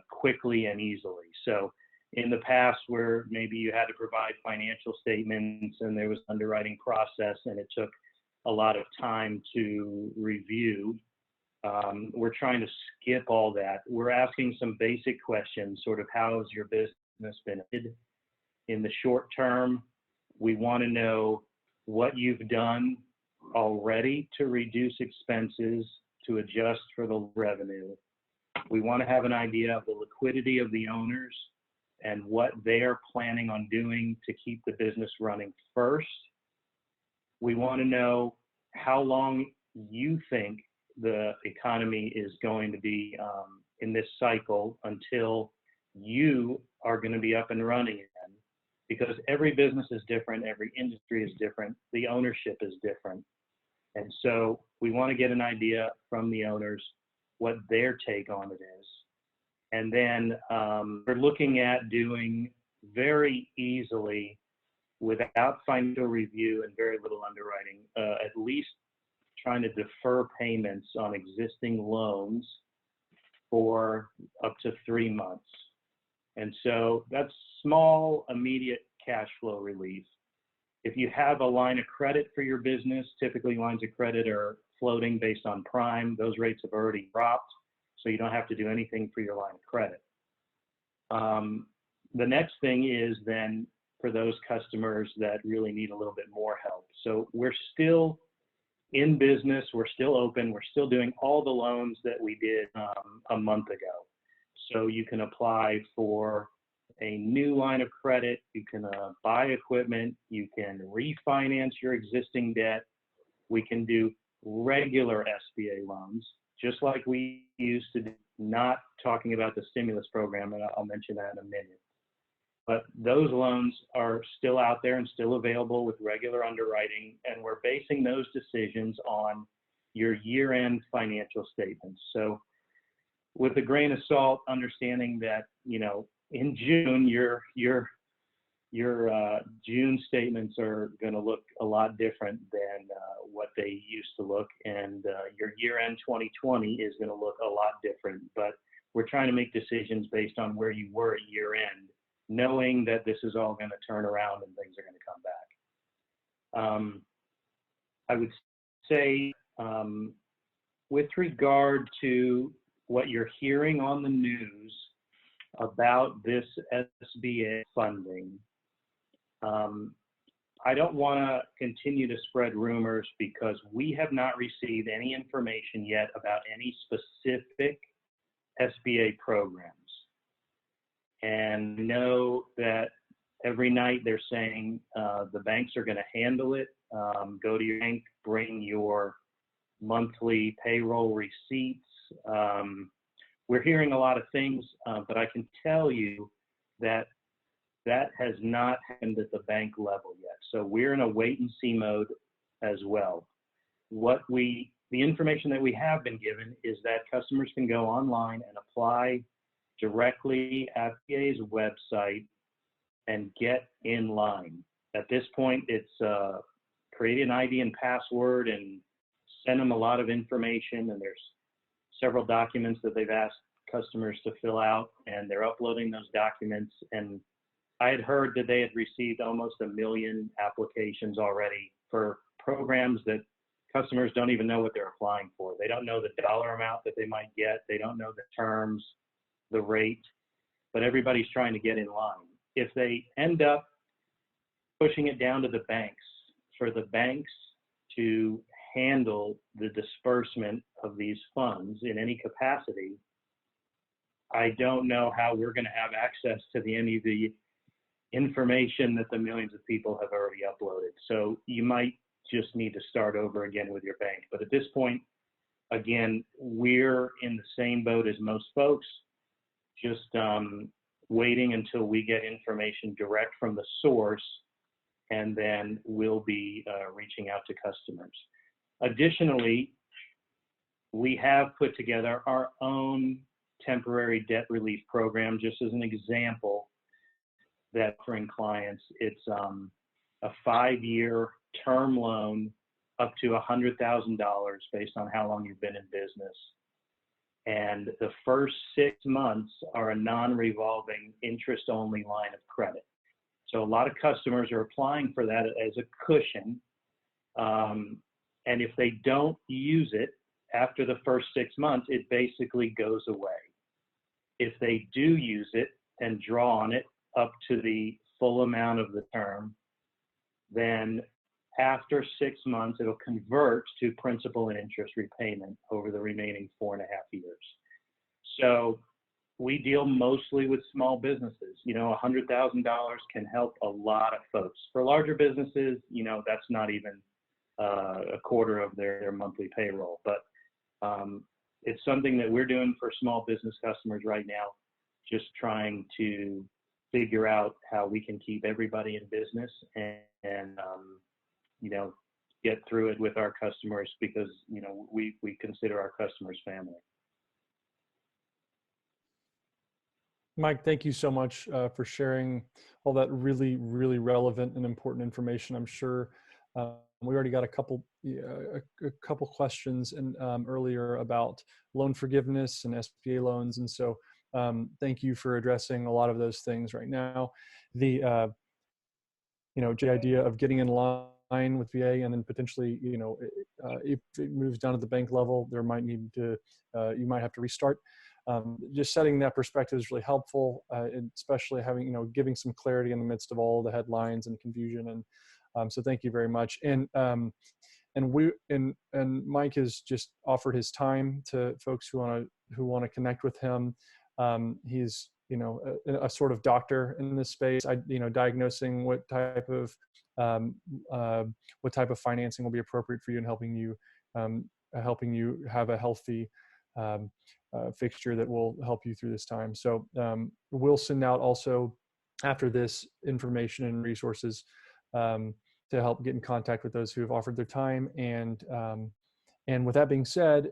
quickly and easily. So in the past, where maybe you had to provide financial statements and there was an underwriting process and it took a lot of time to review, we're trying to skip all that. We're asking some basic questions, sort of how has your business been in the short term. We want to know what you've done already to reduce expenses, to adjust for the revenue. We want to have an idea of the liquidity of the owners and what they are planning on doing to keep the business running first. We want to know how long you think the economy is going to be in this cycle until you are going to be up and running again. Because every business is different, every industry is different, the ownership is different. And so we want to get an idea from the owners what their take on it is. And then we're looking at doing very easily, without financial review and very little underwriting, at least trying to defer payments on existing loans for up to 3 months. And so that's small, immediate cash flow relief. If you have a line of credit for your business, typically lines of credit are floating based on prime. Those rates have already dropped, so you don't have to do anything for your line of credit. The next thing is then for those customers that really need a little bit more help. So we're still in business, we're still open, we're still doing all the loans that we did a month ago. So you can apply for a new line of credit, you can buy equipment, you can refinance your existing debt, we can do regular SBA loans, just like we used to do, not talking about the stimulus program, and I'll mention that in a minute. But those loans are still out there and still available with regular underwriting, and we're basing those decisions on your year-end financial statements. So with a grain of salt, understanding that, you know, in June, your your June statements are going to look a lot different than what they used to look, and your year-end 2020 is going to look a lot different. But we're trying to make decisions based on where you were at year-end, knowing that this is all going to turn around and things are going to come back. I would say, with regard to what you're hearing on the news about this SBA funding, I don't want to continue to spread rumors because we have not received any information yet about any specific SBA programs. And know that every night they're saying the banks are going to handle it. Go to your bank, bring your monthly payroll receipts. We're hearing a lot of things, but I can tell you that that has not happened at the bank level yet. So we're in a wait and see mode as well. The information that we have been given is that customers can go online and apply directly at VA's website and get in line. At this point, it's create an ID and password and send them a lot of information, and there's several documents that they've asked customers to fill out, and they're uploading those documents. And I had heard that they had received almost 1 million applications already for programs that customers don't even know what they're applying for. They don't know the dollar amount that they might get. They don't know the terms, the rate, but everybody's trying to get in line. If they end up pushing it down to the banks, for the banks to handle the disbursement of these funds in any capacity, I don't know how we're going to have access to any of the information that the millions of people have already uploaded. So you might just need to start over again with your bank. But at this point, again, we're in the same boat as most folks, just waiting until we get information direct from the source, and then we'll be reaching out to customers. Additionally, we have put together our own temporary debt relief program, just as an example, that offering clients. It's a 5-year term loan up to $100,000 based on how long you've been in business. And the first 6 months are a non-revolving interest-only line of credit. So a lot of customers are applying for that as a cushion. And if they don't use it after the first 6 months, it basically goes away. If they do use it and draw on it up to the full amount of the term, then after 6 months, it'll convert to principal and interest repayment over the remaining 4.5 years. So we deal mostly with small businesses. You know, $100,000 can help a lot of folks. For larger businesses, you know, that's not even a quarter of their monthly payroll. But it's something that we're doing for small business customers right now, just trying to figure out how we can keep everybody in business and you know, get through it with our customers, because, you know, we consider our customers family. Mike, thank you so much for sharing all that really, really relevant and important information. I'm sure we already got a couple questions earlier about loan forgiveness and SBA loans, and so thank you for addressing a lot of those things right now. The idea of getting in line with VA, and then potentially, you know, if it moves down to the bank level, there might need to you might have to restart. Just setting that perspective is really helpful, and especially having, you know, giving some clarity in the midst of all the headlines and confusion. And so thank you very much. And Mike has just offered his time to folks who want to connect with him. He's, you know, a sort of doctor in this space, diagnosing what type of financing will be appropriate for you, and helping you have a healthy fixture that will help you through this time. So we'll send out also after this information and resources to help get in contact with those who have offered their time. And with that being said,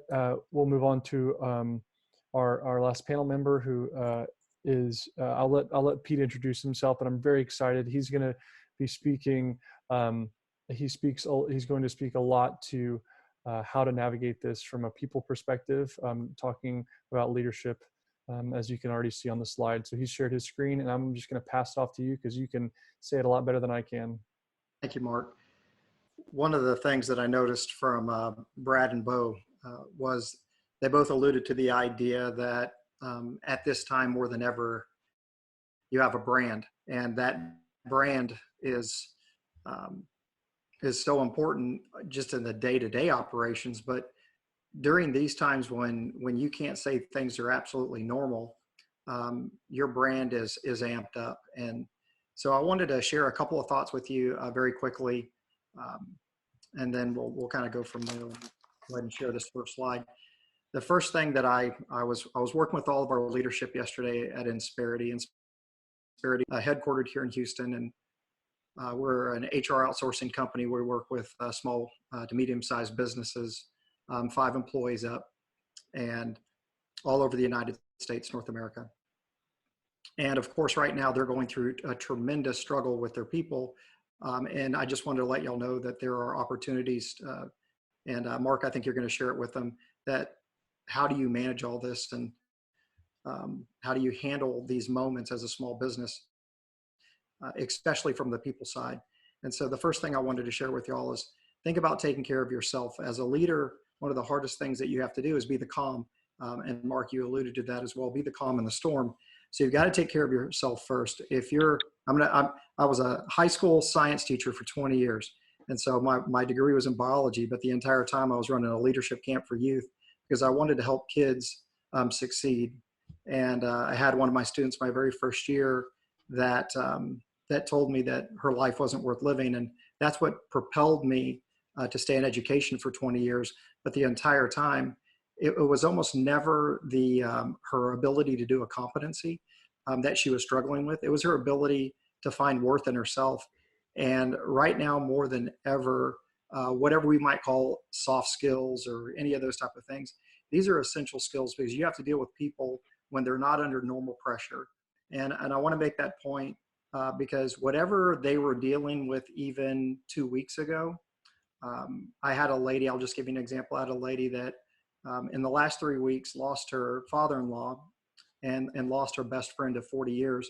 we'll move on to our last panel member, who is I'll let Pete introduce himself, but I'm very excited. He's going to be speaking. He's going to speak a lot to how to navigate this from a people perspective, talking about leadership, as you can already see on the slide. So he's shared his screen, and I'm just going to pass it off to you because you can say it a lot better than I can. Thank you, Mark. One of the things that I noticed from Brad and Beau was they both alluded to the idea that at this time more than ever, you have a brand, and that brand is so important just in the day-to-day operations. But during these times when you can't say things are absolutely normal, your brand is amped up. And so I wanted to share a couple of thoughts with you very quickly, and then we'll kind of go from there. Go ahead and share this first slide. The first thing that I was working with all of our leadership yesterday at Insperity. Insperity, headquartered here in Houston, and we're an HR outsourcing company. We work with small to medium-sized businesses, 5 employees up, and all over the United States, North America. And of course, right now they're going through a tremendous struggle with their people. And I just wanted to let y'all know that there are opportunities, and Mark, I think you're going to share it with them, that how do you manage all this, and how do you handle these moments as a small business, especially from the people side. And so the first thing I wanted to share with y'all is think about taking care of yourself. As a leader, one of the hardest things that you have to do is be the calm. And Mark, you alluded to that as well, be the calm in the storm. So you've got to take care of yourself first. If you're, I was a high school science teacher for 20 years. And so my degree was in biology, but the entire time I was running a leadership camp for youth because I wanted to help kids succeed. And I had one of my students my very first year that told me that her life wasn't worth living. And that's what propelled me to stay in education for 20 years. But the entire time, it was almost never her ability to do a competency that she was struggling with. It was her ability to find worth in herself. And right now, more than ever, whatever we might call soft skills or any of those type of things, these are essential skills because you have to deal with people when they're not under normal pressure. And I want to make that point because whatever they were dealing with even 2 weeks ago, I had a lady, I'll just give you an example. I had a lady that in the last 3 weeks lost her father-in-law and lost her best friend of 40 years.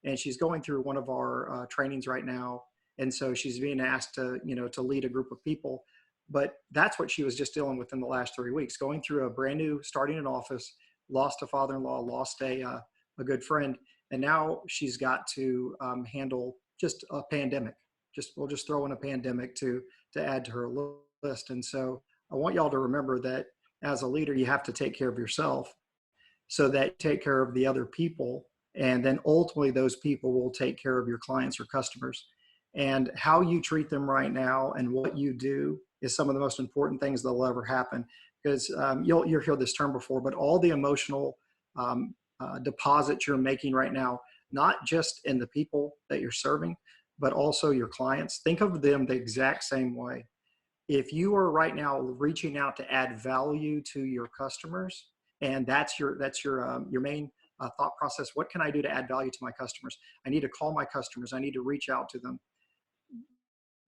And she's going through one of our trainings right now. And so she's being asked to lead a group of people. But that's what she was just dealing with in the last 3 weeks, going through a brand new, starting an office, lost a father-in-law, lost a good friend. And now she's got to handle just a pandemic. We'll just throw in a pandemic to add to her list. And so I want y'all to remember that as a leader, you have to take care of yourself so that you take care of the other people. And then ultimately those people will take care of your clients or customers. And how you treat them right now and what you do is some of the most important things that'll ever happen. Because you'll hear this term before, but all the emotional deposits you're making right now, not just in the people that you're serving, but also your clients, think of them the exact same way. If you are right now reaching out to add value to your customers, and that's your main thought process, what can I do to add value to my customers? I need to call my customers. I need to reach out to them.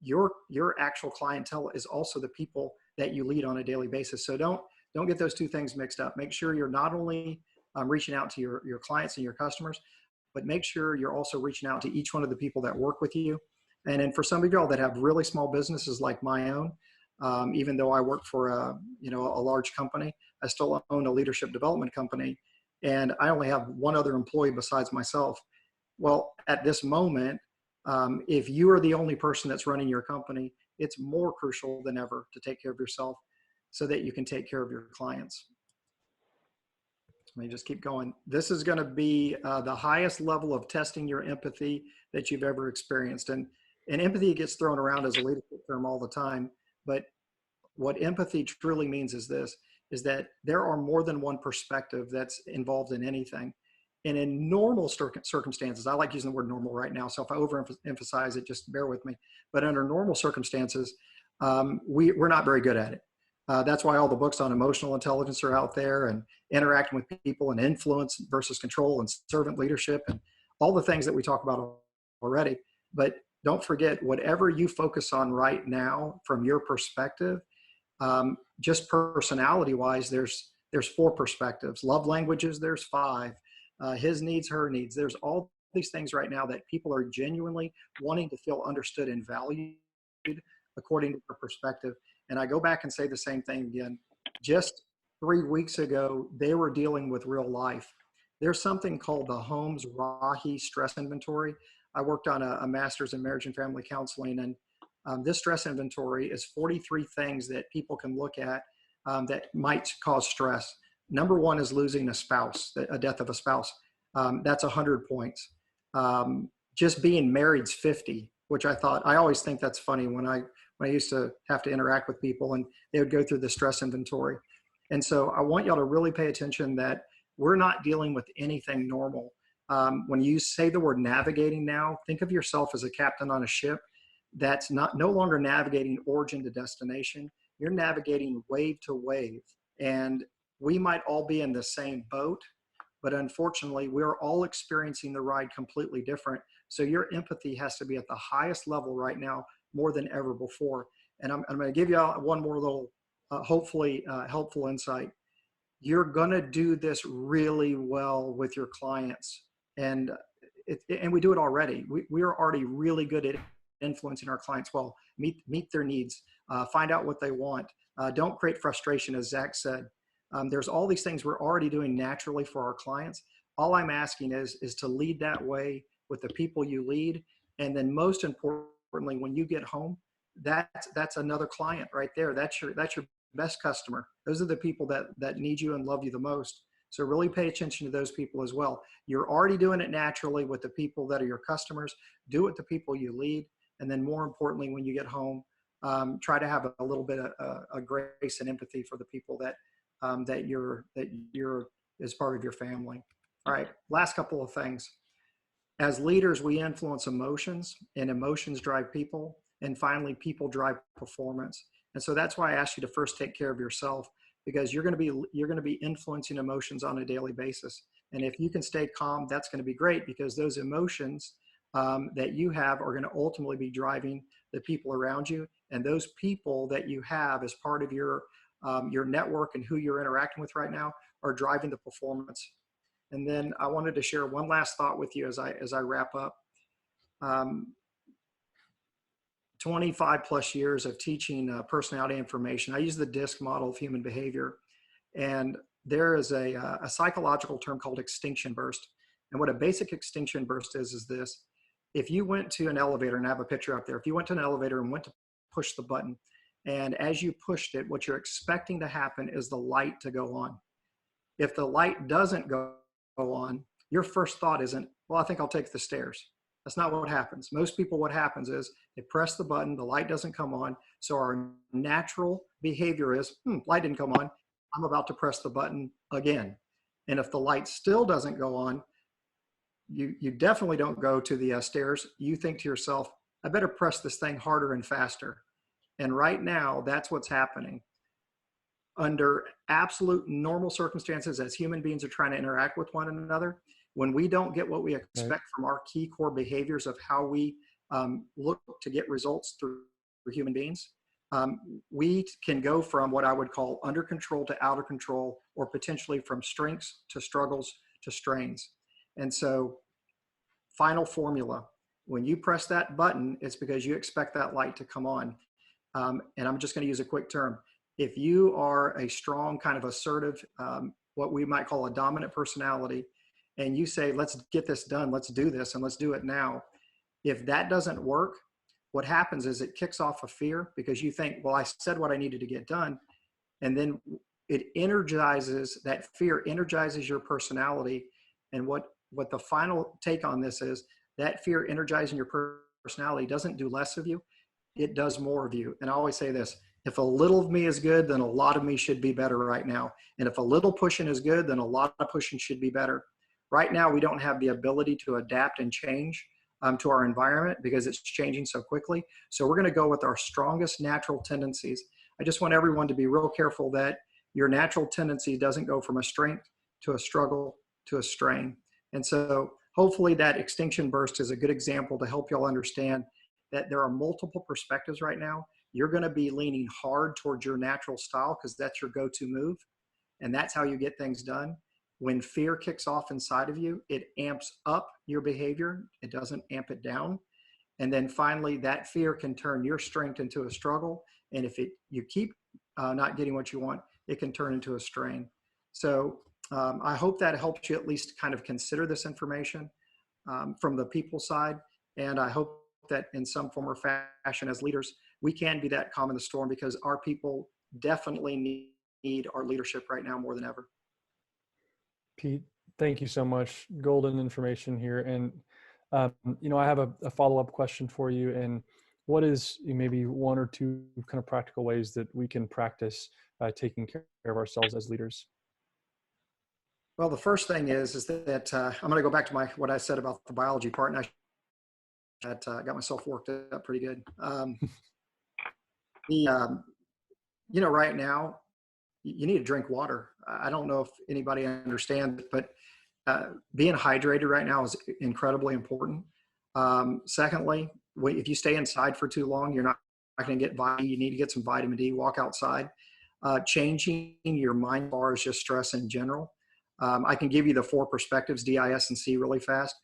Your actual clientele is also the people that you lead on a daily basis. So don't get those two things mixed up. Make sure you're not only reaching out to your clients and your customers, but make sure you're also reaching out to each one of the people that work with you. And then for some of y'all that have really small businesses like my own, even though I work for a large company, I still own a leadership development company, and I only have one other employee besides myself. Well, at this moment, if you are the only person that's running your company, it's more crucial than ever to take care of yourself so that you can take care of your clients. Let me just keep going. This is going to be the highest level of testing your empathy that you've ever experienced. And empathy gets thrown around as a leadership term all the time. But what empathy truly means is that there are more than one perspective that's involved in anything. And in normal circumstances, I like using the word normal right now, so if I overemphasize it, just bear with me. But under normal circumstances, we're not very good at it. That's why all the books on emotional intelligence are out there, and interacting with people, and influence versus control, and servant leadership, and all the things that we talk about already. But don't forget, whatever you focus on right now from your perspective, just personality wise, there's 4 perspectives. Love languages, there's 5. His needs, her needs. There's all these things right now that people are genuinely wanting to feel understood and valued according to their perspective. And I go back and say the same thing again. Just 3 weeks ago, they were dealing with real life. There's something called the Holmes Rahe stress inventory. I worked on a master's in marriage and family counseling, and this stress inventory is 43 things that people can look at that might cause stress. Number 1 is losing a spouse, a death of a spouse. That's 100 points. Just being married's 50, which I always think that's funny when I used to have to interact with people and they would go through the stress inventory. And so I want y'all to really pay attention that we're not dealing with anything normal. When you say the word navigating now, think of yourself as a captain on a ship that's no longer navigating origin to destination. You're navigating wave to wave. And we might all be in the same boat, but unfortunately, we're all experiencing the ride completely different. So your empathy has to be at the highest level right now, more than ever before. And I'm going to give you one more little, hopefully helpful insight. You're going to do this really well with your clients. And we do it already. We are already really good at influencing our clients well. Meet their needs, find out what they want. Don't create frustration, as Zach said. There's all these things we're already doing naturally for our clients. All I'm asking is to lead that way with the people you lead. And then most importantly, when you get home, that's another client right there. That's your best customer. Those are the people that need you and love you the most. So really pay attention to those people as well. You're already doing it naturally with the people that are your customers. Do it with the people you lead. And then more importantly, when you get home, try to have a little bit of grace and empathy for the people that you're as part of your family. All right, last couple of things. As leaders, we influence emotions, and emotions drive people. And finally, people drive performance. And so that's why I asked you to first take care of yourself, because you're going to be influencing emotions on a daily basis. And if you can stay calm, that's going to be great, because those emotions that you have are going to ultimately be driving the people around you. And those people that you have as part of your network and who you're interacting with right now are driving the performance. And then I wanted to share one last thought with you as I wrap up. 25 plus years of teaching personality information. I use the DISC model of human behavior. And there is a psychological term called extinction burst. And what a basic extinction burst is this. If you went to an elevator, and I have a picture up there, if you went to an elevator and went to push the button, and as you pushed it, what you're expecting to happen is the light to go on. If the light doesn't go on, your first thought isn't, well, I think I'll take the stairs. That's not what happens. Most people, what happens is they press the button, the light doesn't come on. So our natural behavior is, light didn't come on. I'm about to press the button again. And if the light still doesn't go on, you definitely don't go to the stairs. You think to yourself, I better press this thing harder and faster. And right now, that's what's happening. Under absolute normal circumstances, as human beings are trying to interact with one another, when we don't get what we expect from our key core behaviors of how we look to get results through human beings, we can go from what I would call under control to out of control, or potentially from strengths to struggles to strains. And so, final formula, when you press that button, it's because you expect that light to come on. And I'm just going to use a quick term. If you are a strong, kind of assertive, what we might call a dominant personality, and you say, let's get this done, let's do this, and let's do it now. If that doesn't work, what happens is it kicks off a fear, because you think, well, I said what I needed to get done. And then it energizes, that fear energizes your personality. And what the final take on this is, that fear energizing your personality doesn't do less of you, it does more of you. And I always say this, if a little of me is good, then a lot of me should be better right now. And if a little pushing is good, then a lot of pushing should be better. Right now, we don't have the ability to adapt and change to our environment, because it's changing so quickly. So we're going to go with our strongest natural tendencies. I just want everyone to be real careful that your natural tendency doesn't go from a strength to a struggle to a strain. And so hopefully that extinction burst is a good example to help y'all understand that there are multiple perspectives right now. You're going to be leaning hard towards your natural style because that's your go-to move. And that's how you get things done. When fear kicks off inside of you, it amps up your behavior. It doesn't amp it down. And then finally, that fear can turn your strength into a struggle. And if you keep not getting what you want, it can turn into a strain. So I hope that helps you at least kind of consider this information from the people side. And I hope that in some form or fashion as leaders, we can be that calm in the storm, because our people definitely need our leadership right now more than ever. Pete, thank you so much. Golden information here. And, I have a follow-up question for you. And what is maybe one or two kind of practical ways that we can practice taking care of ourselves as leaders? Well, the first thing is that I'm going to go back to what I said about the biology part, and I got myself worked up pretty good. Right now, you need to drink water. I don't know if anybody understands, but being hydrated right now is incredibly important. Secondly, if you stay inside for too long, you're not going to get vitamin D. You need to get some vitamin D. Walk outside. Changing your mind as far as just stress in general. I can give you the 4 perspectives, D, I, S, and C, really fast.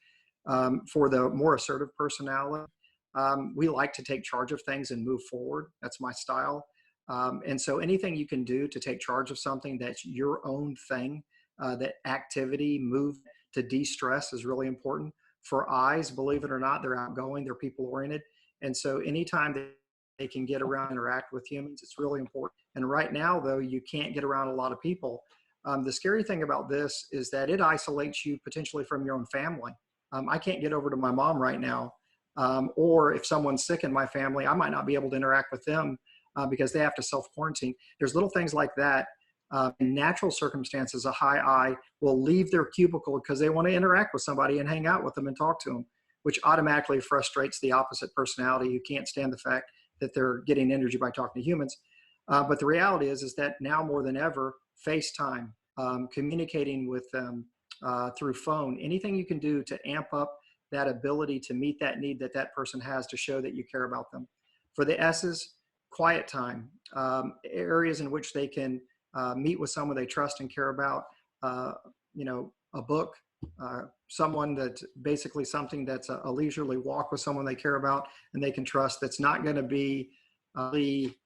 For the more assertive personality, we like to take charge of things and move forward. That's my style. And so anything you can do to take charge of something that's your own thing, that activity, move to de-stress is really important. For I's, believe it or not, they're outgoing, they're people-oriented. And so anytime that they can get around and interact with humans, it's really important. And right now, though, you can't get around a lot of people. The scary thing about this is that it isolates you potentially from your own family. I can't get over to my mom right now. Or if someone's sick in my family, I might not be able to interact with them because they have to self-quarantine. There's little things like that. In natural circumstances, a high I will leave their cubicle because they want to interact with somebody and hang out with them and talk to them, which automatically frustrates the opposite personality who can't stand the fact that they're getting energy by talking to humans. But the reality is that now more than ever, FaceTime, communicating with them through phone, anything you can do to amp up that ability to meet that need that that person has to show that you care about them. For the S's, quiet time, areas in which they can meet with someone they trust and care about, a book, someone that's basically something that's a leisurely walk with someone they care about and they can trust, that's not going to be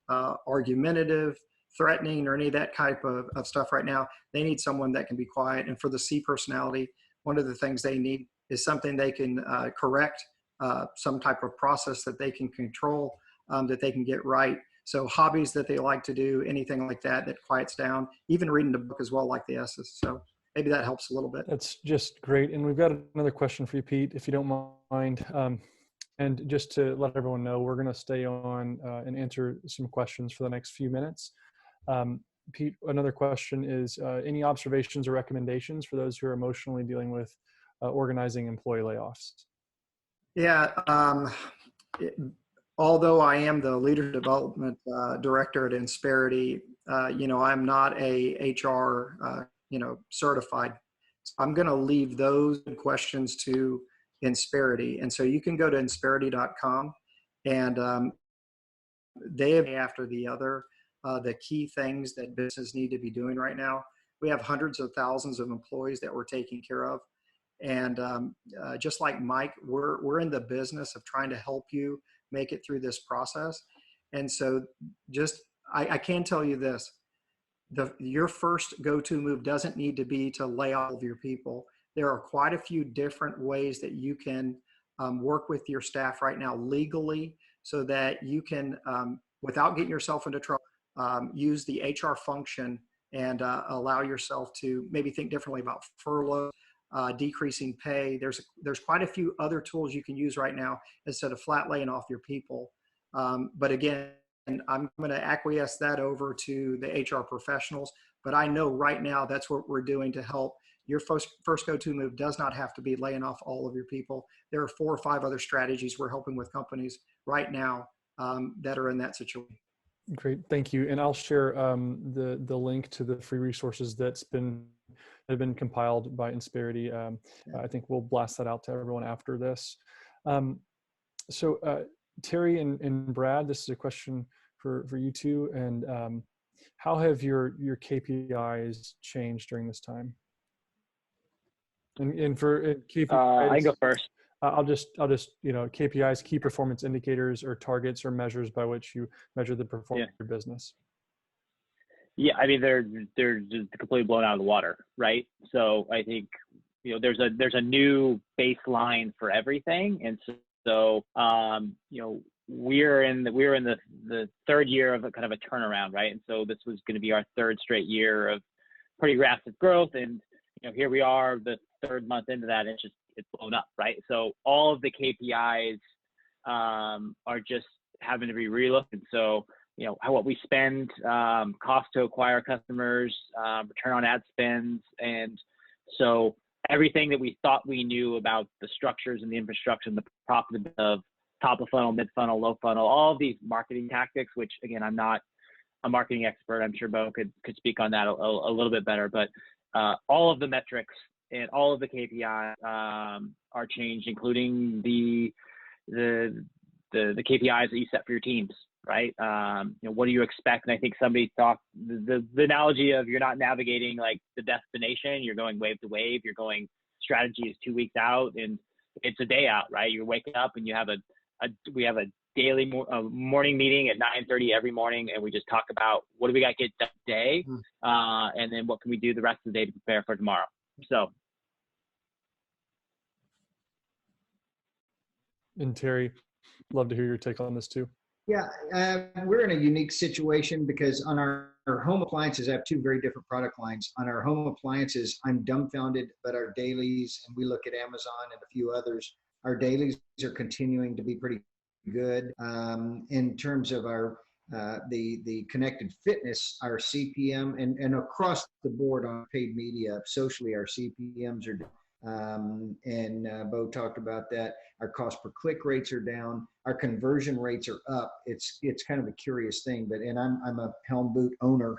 argumentative, threatening, or any of that type of stuff right now. They need someone that can be quiet. And for the C personality, one of the things they need is something they can correct, some type of process that they can control, that they can get right. So hobbies that they like to do, anything like that, that quiets down, even reading a book as well, like the S's. So maybe that helps a little bit. That's just great. And we've got another question for you, Pete, if you don't mind. And just to let everyone know, we're going to stay on and answer some questions for the next few minutes. Pete, another question is, any observations or recommendations for those who are emotionally dealing with organizing employee layoffs? Yeah. Although I am the leader development director at Insperity, I'm not a HR, certified. I'm going to leave those questions to Insperity. And so you can go to Insperity.com and they have after the other, the key things that businesses need to be doing right now. We have hundreds of thousands of employees that we're taking care of. And just like Mike, we're in the business of trying to help you make it through this process. And so I can tell you this, your first go-to move doesn't need to be to lay off all of your people. There are quite a few different ways that you can work with your staff right now legally so that you can, without getting yourself into trouble, use the HR function and allow yourself to maybe think differently about furlough, decreasing pay. There's quite a few other tools you can use right now instead of flat laying off your people. But again, I'm going to acquiesce that over to the HR professionals. But I know right now that's what we're doing to help. Your first go-to move does not have to be laying off all of your people. There are 4 or 5 other strategies we're helping with companies right now that are in that situation. Great, thank you. And I'll share the link to the free resources that have been compiled by Insperity. I think we'll blast that out to everyone after this. So Terry and Brad, this is a question for you two. And how have your KPIs changed during this time? And for KPIs, I can go first. I'll just KPIs, key performance indicators, or targets or measures by which you measure the performance of your business. Yeah, I mean they're just completely blown out of the water, right? So I think there's a new baseline for everything, and so we're in the third year of a kind of a turnaround, right? And so this was going to be our third straight year of pretty rapid growth, and here we are, the third month into that, and it's blown up, right? So all of the KPIs are just having to be relooked. And so, what we spend, cost to acquire customers, return on ad spends. And so everything that we thought we knew about the structures and the infrastructure and the profitability of top of funnel, mid funnel, low funnel, all of these marketing tactics, which again, I'm not a marketing expert. I'm sure Beau could speak on that a little bit better, but all of the metrics and all of the KPIs are changed, including the KPIs that you set for your teams, right? What do you expect? And I think somebody thought the analogy of you're not navigating like the destination, you're going wave to wave, strategy is 2 weeks out and it's a day out, right? You're waking up and we have a daily morning meeting at 9:30 every morning, and we just talk about what do we got to get done today, and then what can we do the rest of the day to prepare for tomorrow. So. And Terry, love to hear your take on this too. Yeah, we're in a unique situation because on our home appliances, I have two very different product lines. On our home appliances, I'm dumbfounded, but our dailies, and we look at Amazon and a few others, our dailies are continuing to be pretty good. In terms of our the connected fitness, our CPM and across the board on paid media, socially, our CPMs are down. Beau talked about that. Our cost per click rates are down. Our conversion rates are up. It's kind of a curious thing, but I'm a Helm boot owner.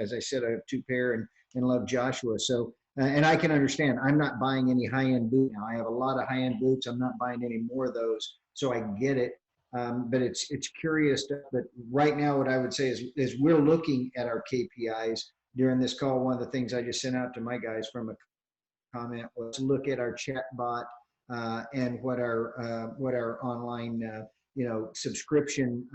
As I said, I have 2 pair and love Joshua. So and I can understand. I'm not buying any high-end boot now. I have a lot of high-end boots. I'm not buying any more of those. So I get it. But it's curious. But right now, what I would say is we're looking at our KPIs during this call. One of the things I just sent out to my guys from a comment was to look at our chat bot and what our online subscription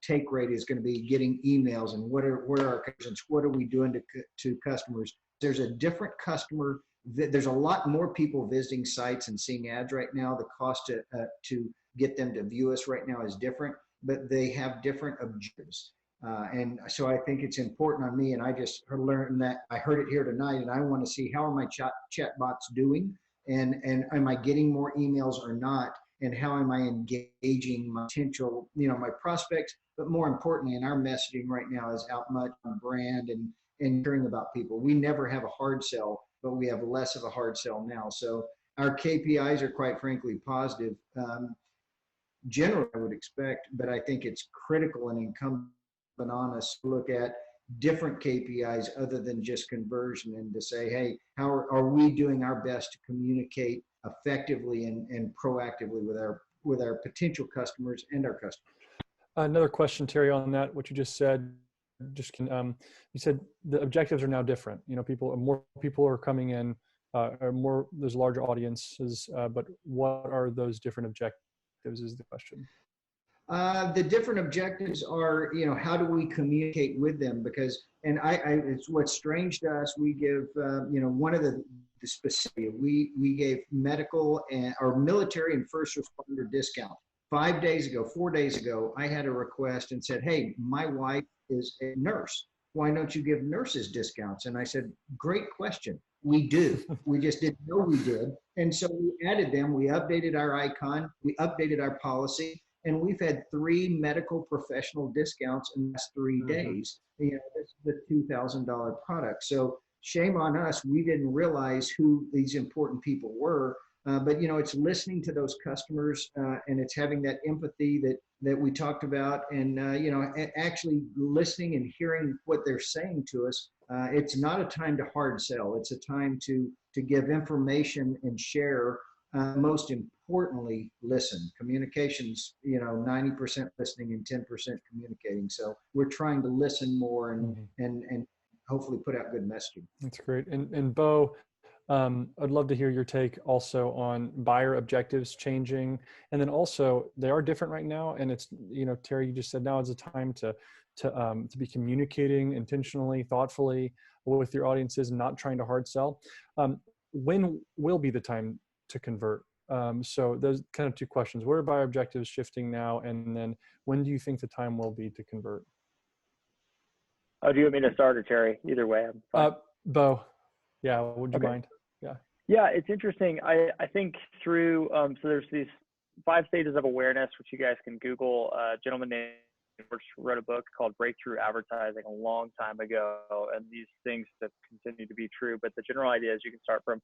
take rate is going to be, getting emails, and what are our customers, what are we doing to customers. There's a different customer. There's a lot more people visiting sites and seeing ads right now. The cost to get them to view us right now is different, but they have different objectives. And so I think it's important on me, and I just learned that. I heard it here tonight, and I want to see how are my chat bots doing, and am I getting more emails or not, and how am I engaging my potential, my prospects, but more importantly, and our messaging right now is out much on brand and caring about people. We never have a hard sell, but we have less of a hard sell now. So our KPIs are quite frankly positive. Generally, I would expect, but I think it's critical and incumbent on us to look at different KPIs other than just conversion, and to say, hey, how are we doing our best to communicate effectively and proactively with our potential customers and our customers. Another question, Terry, on that, what you just said. You said the objectives are now different. More people are coming in, there's larger audiences, but what are those different objectives is the question. The different objectives are, how do we communicate with them? Because, it's what's strange to us. We give, one of the specific, we gave medical or military and first responder discount. 4 days ago, I had a request and said, hey, my wife is a nurse. Why don't you give nurses discounts? And I said, great question. We do. We just didn't know we did. And so we added them. We updated our icon. We updated our policy. And we've had 3 medical professional discounts in the last 3 days. This is the $2,000 product. So shame on us. We didn't realize who these important people were. But it's listening to those customers, and it's having that empathy that we talked about, and actually listening and hearing what they're saying to us. It's not a time to hard sell. It's a time to give information and share. Most importantly, listen. Communications, 90% listening and 10% communicating. So we're trying to listen more and hopefully put out good messaging. That's great. And Beau, I'd love to hear your take also on buyer objectives changing. And then also they are different right now. And it's, Terry, you just said now is a time to be communicating intentionally, thoughtfully with your audiences and not trying to hard sell. When will be the time to convert? So those kind of two questions. Where are buyer objectives shifting now? And then when do you think the time will be to convert? Oh, do you want me to start or Terry? Either way, I'm fine. Beau, yeah, would you Okay. mind? Yeah. Yeah, it's interesting. I think through, so there's these 5 stages of awareness, which you guys can Google. A gentleman named wrote a book called Breakthrough Advertising a long time ago, and these things that continue to be true. But the general idea is you can start from,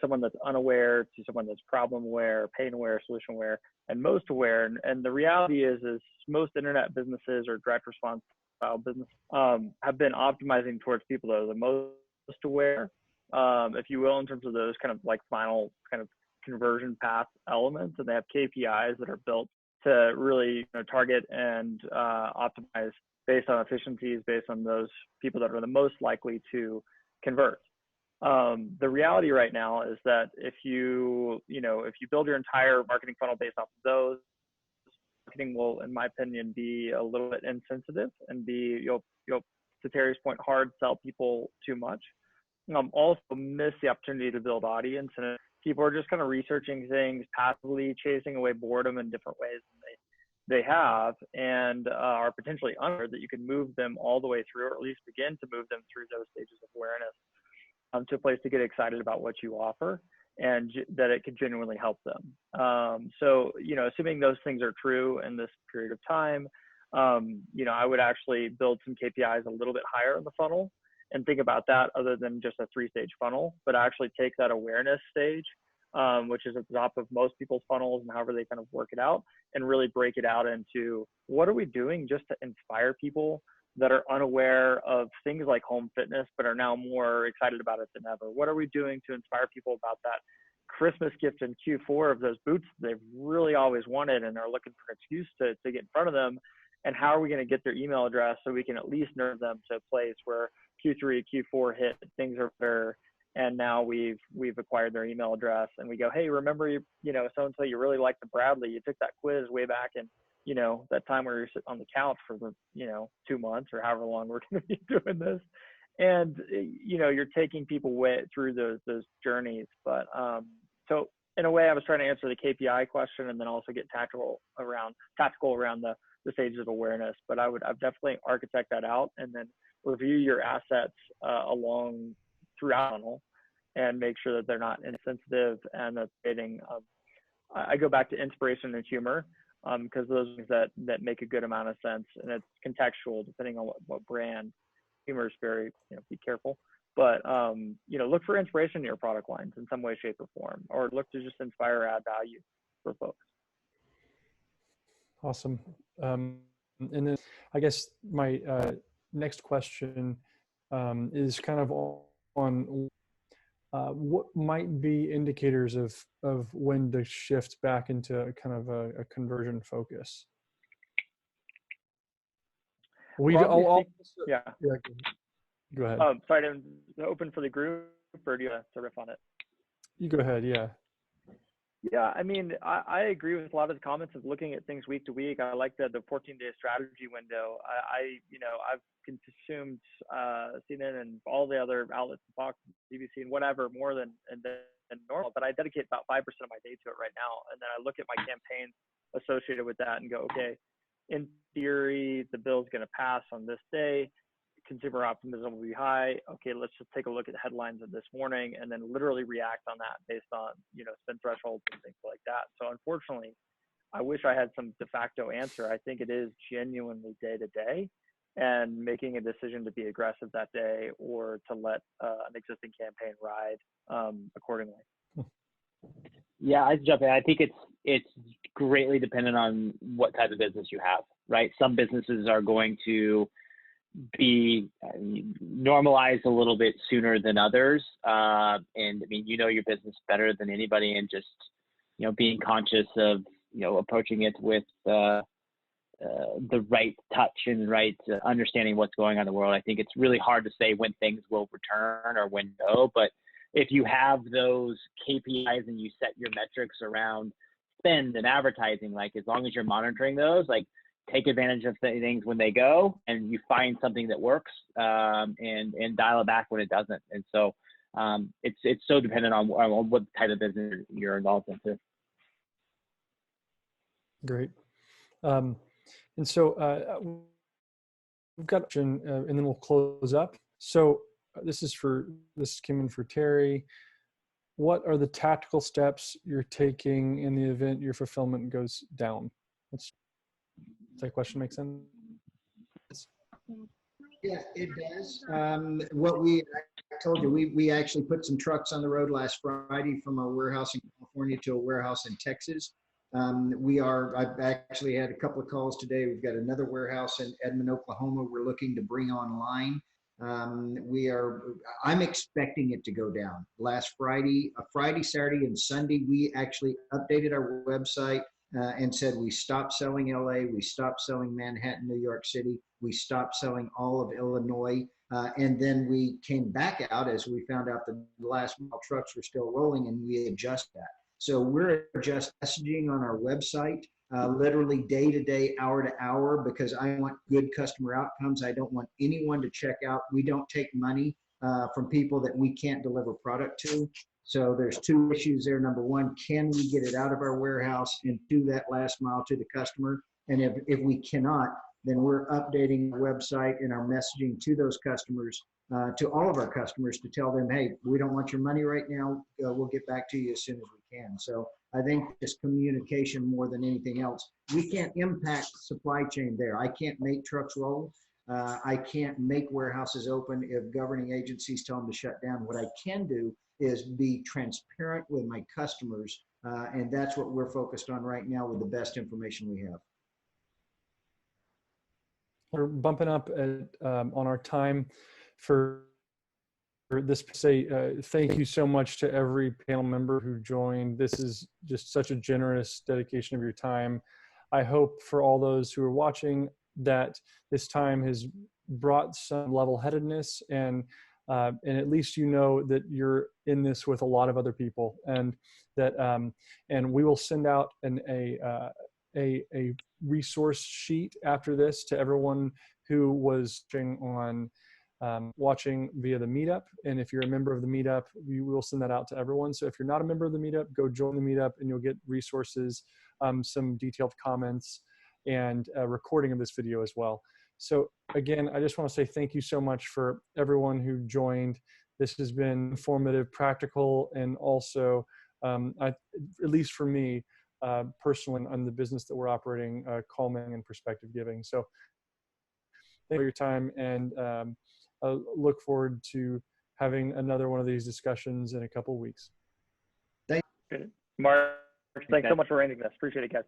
someone that's unaware to someone that's problem aware, pain aware, solution aware, and most aware. And the reality is most internet businesses or direct response style business have been optimizing towards people that are the most aware, if you will, in terms of those kind of like final kind of conversion path elements. And they have KPIs that are built to really target and optimize based on efficiencies, based on those people that are the most likely to convert. The reality right now is that if you build your entire marketing funnel based off of those, marketing will, in my opinion, be a little bit insensitive and you'll to Terry's point, hard sell people too much. Also miss the opportunity to build audience, and people are just kind of researching things, passively chasing away boredom in different ways than they have, and are potentially unaware that you can move them all the way through, or at least begin to move them through those stages of awareness to a place to get excited about what you offer and that it could genuinely help them. So, assuming those things are true in this period of time, I would actually build some KPIs a little bit higher in the funnel and think about that other than just a 3-stage funnel, but actually take that awareness stage, which is at the top of most people's funnels and however they kind of work it out, and really break it out into what are we doing just to inspire people that are unaware of things like home fitness, but are now more excited about it than ever? What are we doing to inspire people about that Christmas gift in Q4 of those boots they've really always wanted and are looking for an excuse to get in front of them? And how are we going to get their email address so we can at least nerve them to a place where Q3, Q4 hit, things are better, and now we've acquired their email address, and we go, hey, remember so-and-so, you really liked the Bradley, you took that quiz way back in, that time where you're sitting on the couch for 2 months or however long we're going to be doing this. And, you're taking people way through those journeys. But so in a way, I was trying to answer the KPI question and then also get tactical around the stages of awareness. But I'd definitely architect that out and then review your assets along throughout the funnel and make sure that they're not insensitive and that I go back to inspiration and humor because those are things that make a good amount of sense, and it's contextual depending on what brand. Humor is very, be careful, but look for inspiration in your product lines in some way, shape, or form, or look to just inspire or add value for folks. Awesome. And then I guess my next question is kind of on what might be indicators of when to shift back into kind of a conversion focus. Yeah. Go ahead. Sorry, to open for the group, or do you want to riff on it? You go ahead. Yeah. Yeah, I mean, I agree with a lot of the comments of looking at things week to week. I like the 14-day strategy window. I've consumed CNN and all the other outlets, Fox, BBC, and whatever more than normal, but I dedicate about 5% of my day to it right now. And then I look at my campaigns associated with that and go, okay, in theory, the bill's going to pass on this day. Consumer optimism will be high. Okay, let's just take a look at the headlines of this morning and then literally react on that based on, spend thresholds and things like that. So unfortunately, I wish I had some de facto answer. I think it is genuinely day to day and making a decision to be aggressive that day or to let an existing campaign ride accordingly. Yeah, I jump in. I think it's greatly dependent on what type of business you have, right? Some businesses are going to be normalized a little bit sooner than others. And I mean, you know your business better than anybody, and just, being conscious of, approaching it with the right touch and right understanding what's going on in the world. I think it's really hard to say when things will return or when no, but if you have those KPIs and you set your metrics around spend and advertising, like as long as you're monitoring those, like take advantage of things when they go, and you find something that works, and dial it back when it doesn't. And so it's so dependent on what type of business you're involved in too. Great. And so we've got, and then we'll close up. So this came in for Terry. What are the tactical steps you're taking in the event your fulfillment goes down? Does that question make sense? Yeah, it does. I told you, we actually put some trucks on the road last Friday from our warehouse in California to a warehouse in Texas. I've actually had a couple of calls today. We've got another warehouse in Edmond, Oklahoma, we're looking to bring online. I'm expecting it to go down. Last Friday, Saturday, and Sunday, we actually updated our website and said we stopped selling LA, we stopped selling Manhattan, New York City, we stopped selling all of Illinois, and then we came back out as we found out the last mile trucks were still rolling, and we adjust that. So we're just messaging on our website, literally day to day, hour to hour, because I want good customer outcomes. I don't want anyone to check out. We don't take money from people that we can't deliver product to. So there's two issues there. Number one, can we get it out of our warehouse and do that last mile to the customer? And if we cannot, then we're updating our website and our messaging to those customers, to all of our customers, to tell them, hey, we don't want your money right now. We'll get back to you as soon as we can. So I think just communication more than anything else. We can't impact supply chain there. I can't make trucks roll. I can't make warehouses open if governing agencies tell them to shut down. What I can do is be transparent with my customers, and that's what we're focused on right now with the best information we have. We're bumping up on our time for this. Thank you so much to every panel member who joined. This is just such a generous dedication of your time. I hope for all those who are watching that this time has brought some level-headedness, and at least you know that you're in this with a lot of other people, and that and we will send out a resource sheet after this to everyone who was watching via the Meetup. And if you're a member of the Meetup, we will send that out to everyone. So if you're not a member of the Meetup, go join the Meetup, and you'll get resources, some detailed comments, and a recording of this video as well. So again, I just want to say thank you so much for everyone who joined. This has been informative, practical, and also, at least for me, personally, on the business that we're operating, calming and perspective giving. So thank you for your time, and I look forward to having another one of these discussions in a couple of weeks. Thank you. Mark, thanks so much for arranging this. Appreciate it, guys.